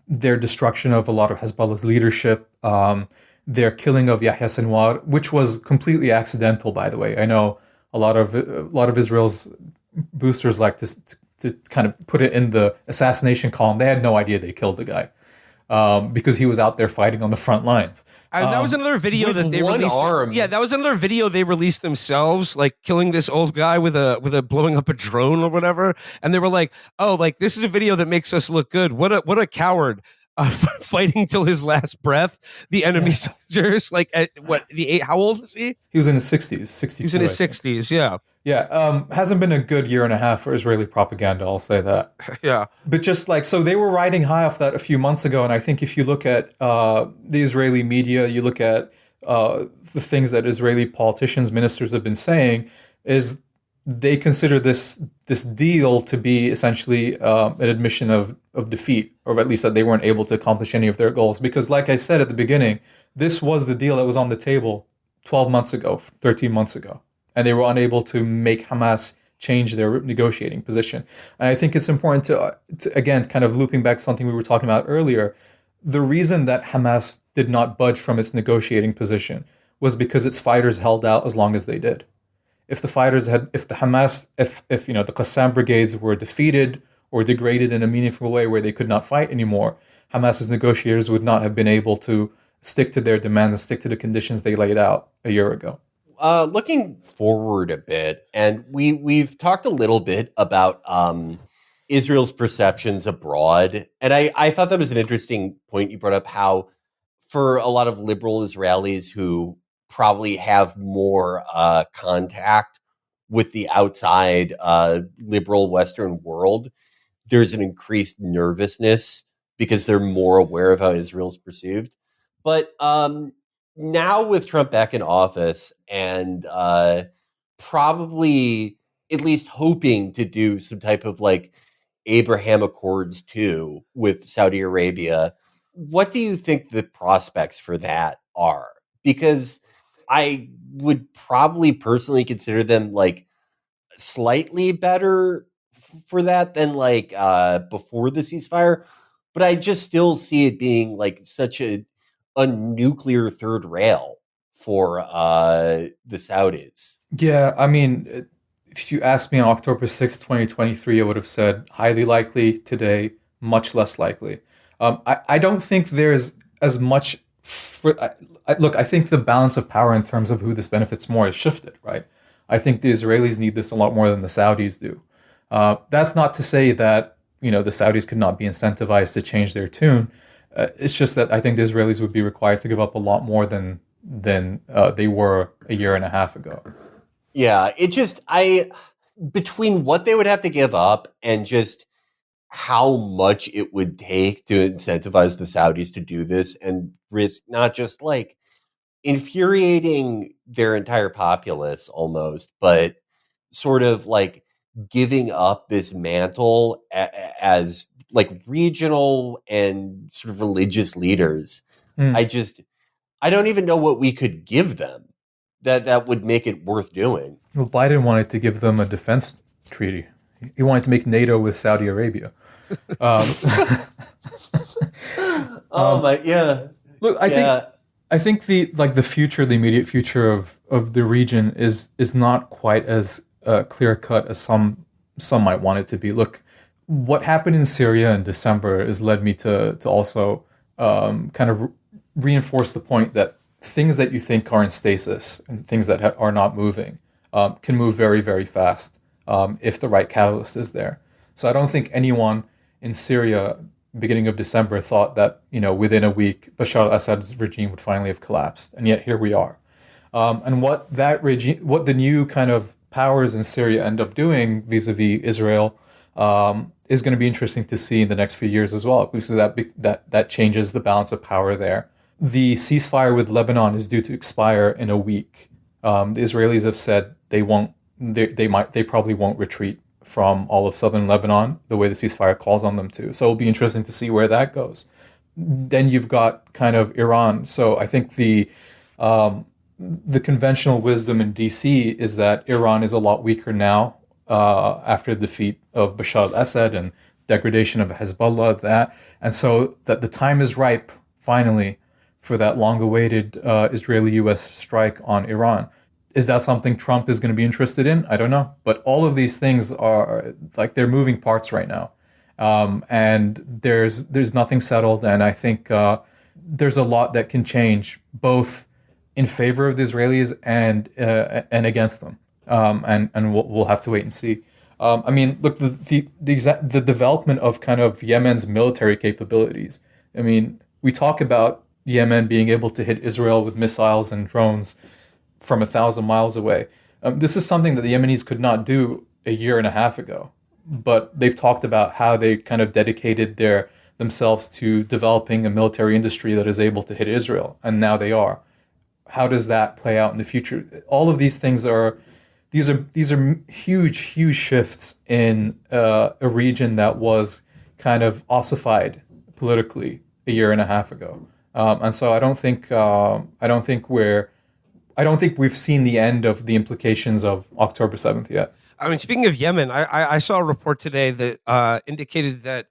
destruction of a lot of Hezbollah's leadership, their killing of Yahya Sinwar, which was completely accidental, by the way. I know a lot of Israel's boosters like to kind of put it in the assassination column. They had no idea they killed the guy because he was out there fighting on the front lines.
That was another video that they released. Yeah, that was another video they released themselves, like killing this old guy with a blowing up a drone or whatever. And they were like, "Oh, like this is a video that makes us look good. What a coward." Fighting till his last breath, the enemy soldiers. Like, how old is he?
He was in his 60s. 62.
He was in his 60s. Yeah.
Yeah. Hasn't been a good year and a half for Israeli propaganda. I'll say that.
Yeah.
But just like, so they were riding high off that a few months ago. And I think if you look at the Israeli media, you look at the things that Israeli politicians, ministers have been saying, is they consider this deal to be essentially an admission of defeat, or at least that they weren't able to accomplish any of their goals. Because like I said at the beginning, this was the deal that was on the table 12 months ago, 13 months ago. And they were unable to make Hamas change their negotiating position. And I think it's important to again, kind of looping back to something we were talking about earlier, the reason that Hamas did not budge from its negotiating position was because its fighters held out as long as they did. If the Qassam brigades were defeated or degraded in a meaningful way where they could not fight anymore, Hamas's negotiators would not have been able to stick to their demands and stick to the conditions they laid out a year ago.
Looking forward a bit, and we've talked a little bit about Israel's perceptions abroad, and I thought that was an interesting point you brought up, how for a lot of liberal Israelis who probably have more contact with the outside liberal Western world, there's an increased nervousness because they're more aware of how Israel's perceived. But now with Trump back in office and probably at least hoping to do some type of like Abraham Accords too with Saudi Arabia. What do you think the prospects for that are? Because I would probably personally consider them like slightly better for that than like before the ceasefire, but I just still see it being like such a nuclear third rail for the Saudis.
Yeah, I mean, if you asked me on October 6th, 2023, I would have said highly likely. Today, much less likely. I don't think there's as much. Look, I think the balance of power in terms of who this benefits more has shifted, right? I think the Israelis need this a lot more than the Saudis do. That's not to say that the Saudis could not be incentivized to change their tune. It's just that I think the Israelis would be required to give up a lot more than they were a year and a half ago.
Yeah, it just between what they would have to give up and just how much it would take to incentivize the Saudis to do this and risk not just like infuriating their entire populace almost, but sort of like giving up this mantle as like regional and sort of religious leaders.
Mm.
I don't even know what we could give them that would make it worth doing.
Well, Biden wanted to give them a defense treaty. He wanted to make NATO with Saudi Arabia.
Yeah.
Look, I think the immediate future of the region is not quite as clear cut as some might want it to be. Look, what happened in Syria in December has led me to also kind of reinforce the point that things that you think are in stasis and things that are not moving can move very, very fast if the right catalyst is there. So I don't think anyone in Syria, beginning of December, thought that within a week Bashar al-Assad's regime would finally have collapsed, and yet here we are. And what the new kind of powers in Syria end up doing vis-a-vis Israel is going to be interesting to see in the next few years as well, because that changes the balance of power there. The ceasefire with Lebanon is due to expire in a week. The Israelis have said they probably won't retreat from all of southern Lebanon the way the ceasefire calls on them to. So it'll be interesting to see where that goes. Then you've got kind of Iran. So I think the conventional wisdom in DC is that Iran is a lot weaker now after the defeat of Bashar al-Assad and degradation of Hezbollah, and so that the time is ripe finally for that long-awaited Israeli-U.S. strike on Iran. Is that something Trump is going to be interested in? I don't know. But all of these things are like they're moving parts right now. And there's nothing settled. And I think there's a lot that can change both in favor of the Israelis and against them. And we'll have to wait and see. I mean, look, the development of kind of Yemen's military capabilities. I mean, we talk about Yemen being able to hit Israel with missiles and drones from 1,000 miles away. This is something that the Yemenis could not do a year and a half ago, but they've talked about how they kind of dedicated themselves to developing a military industry that is able to hit Israel, and now they are. How does that play out in the future? All of these things are huge shifts in a region that was kind of ossified politically a year and a half ago, and so I don't think we've seen the end of the implications of October 7th yet.
I mean, speaking of Yemen, I saw a report today that indicated that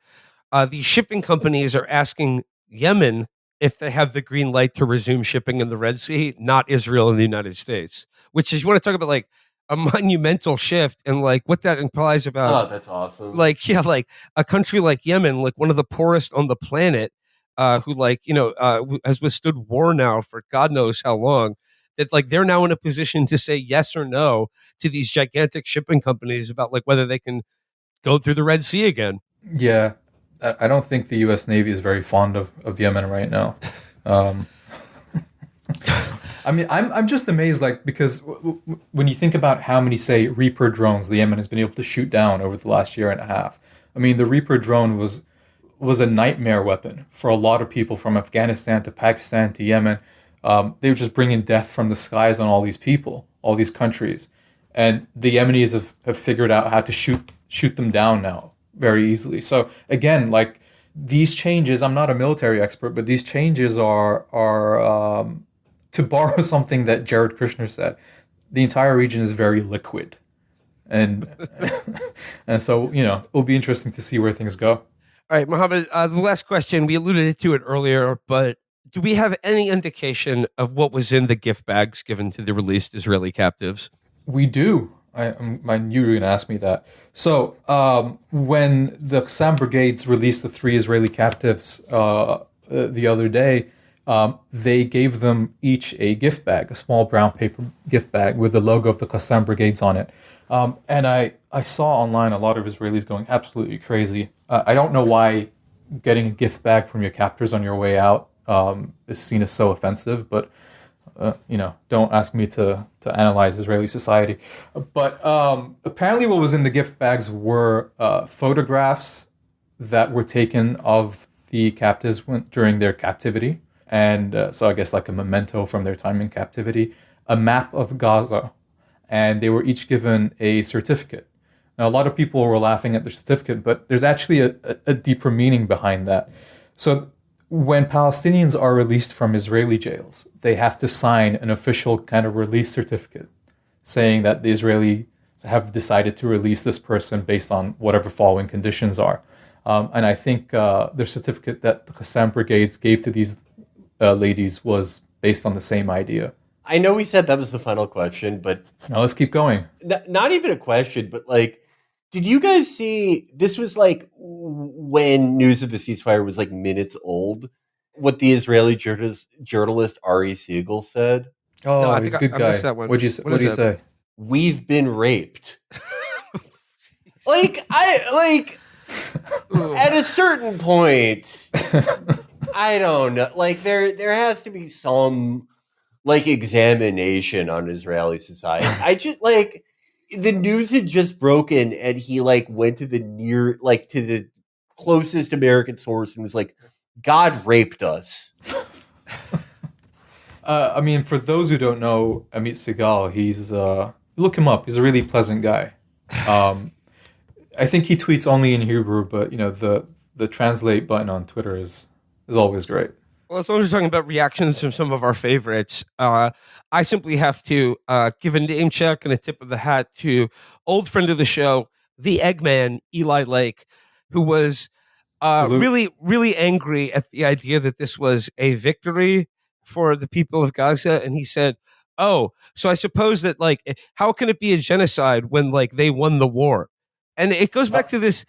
the shipping companies are asking Yemen if they have the green light to resume shipping in the Red Sea, not Israel and the United States, which is, you want to talk about like a monumental shift and like what that implies about.
Oh, that's awesome.
Like, yeah, like a country like Yemen, like one of the poorest on the planet, who has withstood war now for God knows how long, that like they're now in a position to say yes or no to these gigantic shipping companies about like whether they can go through the Red Sea again.
Yeah, I don't think the U.S. Navy is very fond of Yemen right now. I mean, I'm just amazed, like, because when you think about how many, say, Reaper drones the Yemen has been able to shoot down over the last year and a half. I mean, the Reaper drone was a nightmare weapon for a lot of people from Afghanistan to Pakistan to Yemen. They were just bringing death from the skies on all these people, all these countries. And the Yemenis have figured out how to shoot them down now very easily. So again, like these changes, I'm not a military expert, but these changes are to borrow something that Jared Kushner said, the entire region is very liquid. And and so, it'll be interesting to see where things go.
All right, Mohammed, the last question, we alluded to it earlier, but do we have any indication of what was in the gift bags given to the released Israeli captives?
We do. I knew you were going to ask me that. So when the Qassam brigades released the 3 Israeli captives the other day, they gave them each a gift bag, a small brown paper gift bag with the logo of the Qassam brigades on it. And I saw online a lot of Israelis going absolutely crazy. I don't know why getting a gift bag from your captors on your way out is seen as so offensive, but don't ask me to analyze Israeli society. But apparently what was in the gift bags were photographs that were taken of the captives during their captivity. And so I guess like a memento from their time in captivity, a map of Gaza, and they were each given a certificate. Now, a lot of people were laughing at the certificate, but there's actually a deeper meaning behind that. So when Palestinians are released from Israeli jails, they have to sign an official kind of release certificate saying that the Israelis have decided to release this person based on whatever following conditions are. And I think the certificate that the Qassam brigades gave to these ladies was based on the same idea.
I know we said that was the final question, but
Now let's keep going.
not even a question, but like, did you guys see, this was like when news of the ceasefire was like minutes old, what the Israeli journalist Ari Siegel said?
Oh,
No, I
he's a
think
good
I
guy.
missed that one.
What'd you
What is it?
say?
We've been raped. At a certain point, I don't know. Like there has to be some like examination on Israeli society. I just like the news had just broken and he like went to the closest American source and was like, God raped us.
I mean, for those who don't know Amit Segal, he's look him up. He's a really pleasant guy. I think he tweets only in Hebrew, but the translate button on Twitter is always great.
Well, as long as we're talking about reactions from some of our favorites, I simply have to give a name check and a tip of the hat to old friend of the show, the Eggman, Eli Lake, who was really, really angry at the idea that this was a victory for the people of Gaza. And he said, oh, so I suppose that, like, how can it be a genocide when, like, they won the war? And it goes back to this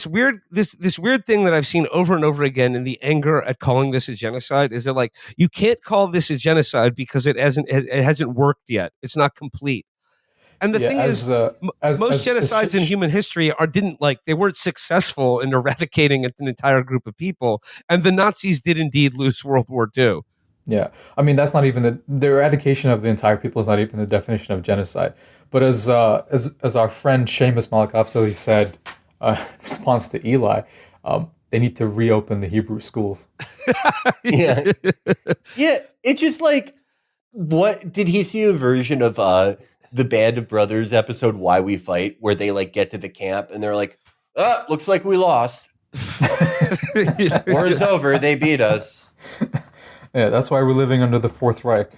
weird thing that I've seen over and over again in the anger at calling this a genocide is that, like, you can't call this a genocide because it hasn't worked yet. It's not complete. And the thing is, most genocides in human history they weren't successful in eradicating an entire group of people. And the Nazis did indeed lose World War II.
Yeah, I mean that's not even the eradication of the entire people is not even the definition of genocide. But as our friend Seamus Malakavsali said in response to Eli, they need to reopen the Hebrew schools.
Yeah, it's just like, what did he see a version of the Band of Brothers episode Why We Fight, where they like get to the camp and they're like, looks like we lost. War's over. They beat us.
Yeah, that's why we're living under the Fourth Reich.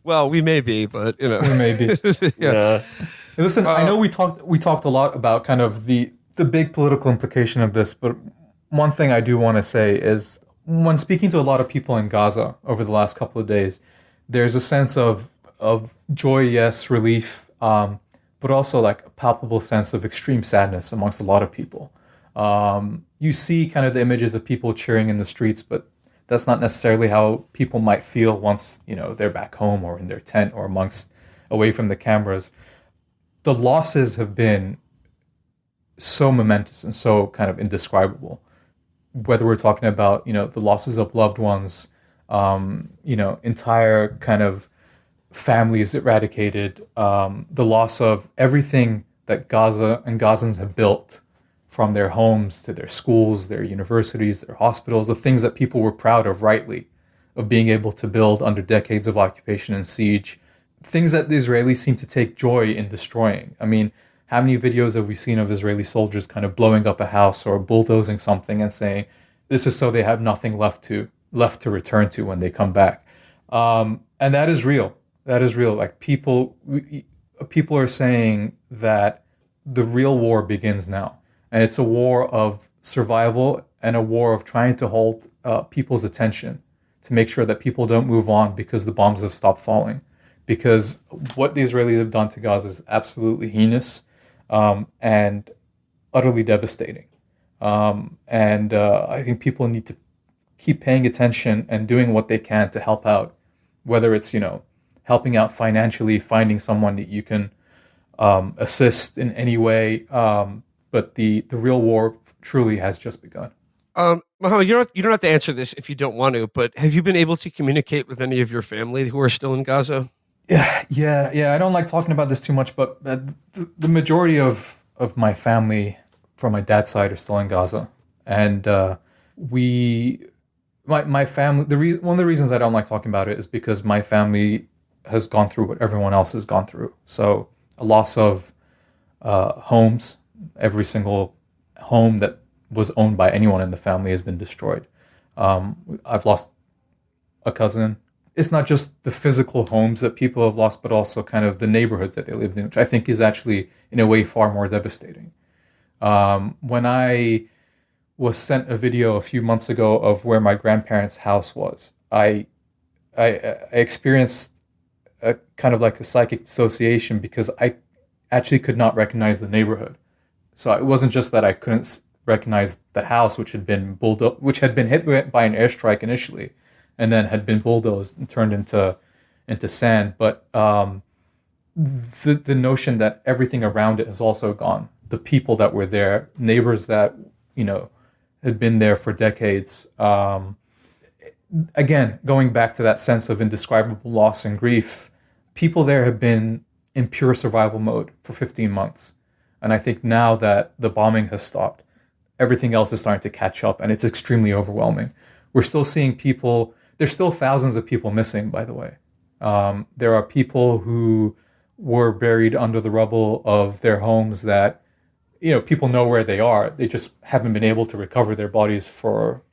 Well, we may be, but
we may be.
Yeah.
Listen, I know we talked a lot about kind of the big political implication of this, but one thing I do want to say is when speaking to a lot of people in Gaza over the last couple of days, there's a sense of joy, yes, relief, but also like a palpable sense of extreme sadness amongst a lot of people. You see kind of the images of people cheering in the streets, but that's not necessarily how people might feel once, they're back home or in their tent or away from the cameras. The losses have been so momentous and so kind of indescribable. Whether we're talking about, the losses of loved ones, entire kind of families eradicated, the loss of everything that Gaza and Gazans have built, from their homes to their schools, their universities, their hospitals, the things that people were proud of rightly, of being able to build under decades of occupation and siege, things that the Israelis seem to take joy in destroying. I mean, How many videos have we seen of Israeli soldiers kind of blowing up a house or bulldozing something and saying, this is so they have nothing left to return to when they come back? And that is real. That is real. Like people are saying that the real war begins now. And it's a war of survival and a war of trying to hold people's attention to make sure that people don't move on because the bombs have stopped falling. Because what the Israelis have done to Gaza is absolutely heinous and utterly devastating. And I think people need to keep paying attention and doing what they can to help out, whether it's, helping out financially, finding someone that you can assist in any way. But the real war truly has just begun.
Mohammed, you don't have to answer this if you don't want to, but have you been able to communicate with any of your family who are still in Gaza?
Yeah. I don't like talking about this too much, but the majority of my family from my dad's side are still in Gaza, and my family. One of the reasons I don't like talking about it is because my family has gone through what everyone else has gone through. So a loss of homes. Every single home that was owned by anyone in the family has been destroyed. I've lost a cousin. It's not just the physical homes that people have lost, but also kind of the neighborhoods that they lived in, which I think is actually, in a way, far more devastating. When I was sent a video a few months ago of where my grandparents' house was, I experienced a kind of like a psychic dissociation because I actually could not recognize the neighborhood. So it wasn't just that I couldn't recognize the house, which had been hit by an airstrike initially, and then had been bulldozed and turned into sand. But the notion that everything around it is also gone. The people that were there, neighbors that had been there for decades. Again, going back to that sense of indescribable loss and grief, people there have been in pure survival mode for 15 months. And I think now that the bombing has stopped, everything else is starting to catch up, and it's extremely overwhelming. We're still seeing people. There's still thousands of people missing, by the way. There are people who were buried under the rubble of their homes that, people know where they are. They just haven't been able to recover their bodies for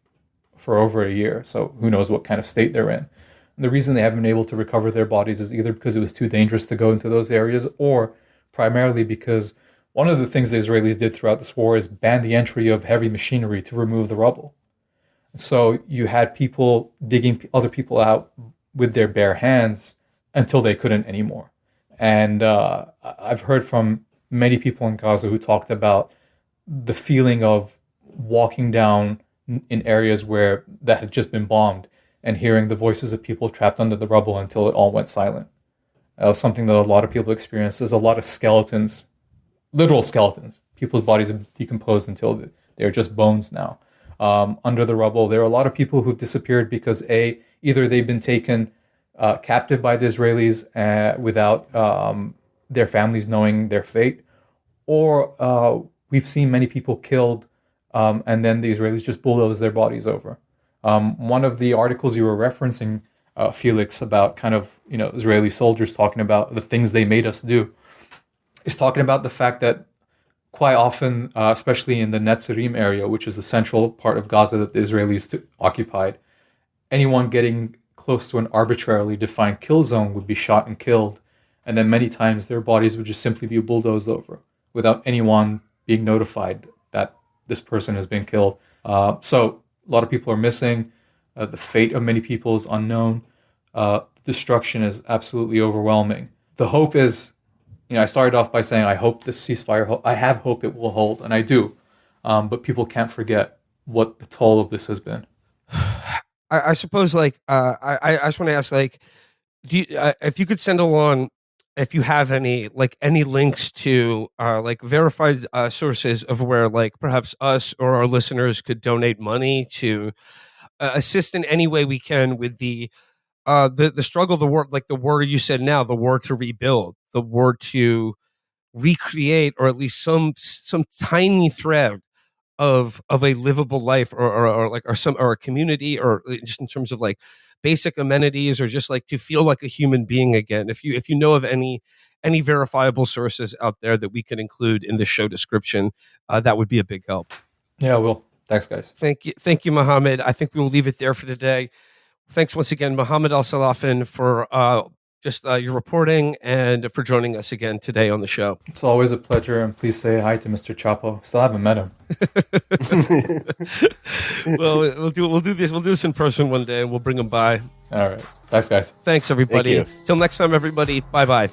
over a year. So who knows what kind of state they're in. And the reason they haven't been able to recover their bodies is either because it was too dangerous to go into those areas, or primarily because one of the things the Israelis did throughout this war is ban the entry of heavy machinery to remove the rubble. So you had people digging other people out with their bare hands until they couldn't anymore. And I've heard from many people in Gaza who talked about the feeling of walking down in areas that had just been bombed and hearing the voices of people trapped under the rubble until it all went silent. That was something that a lot of people experienced. There's a lot of skeletons, literal skeletons. People's bodies have decomposed until they're just bones now. Under the rubble, there are a lot of people who've disappeared because either they've been taken captive by the Israelis without their families knowing their fate, or we've seen many people killed and then the Israelis just bulldoze their bodies over. One of the articles you were referencing, Felix, about kind of Israeli soldiers talking about the things they made us do, is talking about the fact that quite often, especially in the Netzarim area, which is the central part of Gaza that the Israelis occupied, anyone getting close to an arbitrarily defined kill zone would be shot and killed, and then many times their bodies would just simply be bulldozed over without anyone being notified that this person has been killed. So a lot of people are missing. The fate of many people is unknown. Destruction is absolutely overwhelming. The hope is, I started off by saying I hope this ceasefire, I have hope it will hold, and I do. But people can't forget what the toll of this has been.
I suppose, I just want to ask, do you, if you could send along, if you have any links to verified sources of where perhaps us or our listeners could donate money to assist in any way we can with the struggle, the war, the war you said now, the war to rebuild, the war to recreate, or at least some tiny thread of a livable life, or a community, or just in terms of basic amenities, or just to feel like a human being again. If you know of any any verifiable sources out there that we can include in the show description, that would be a big help.
Yeah, I will. Thanks, guys.
Thank you, Mohammed. I think we will leave it there for today. Thanks once again, Mohammad Alsaafin, for your reporting and for joining us again today on the show.
It's always a pleasure, and please say hi to Mr. Chapo. Still haven't met him.
Well, we'll do this in person one day, and we'll bring him by.
All right. Thanks, guys.
Thanks, everybody.
Thank you.
Till next time, everybody. Bye-bye.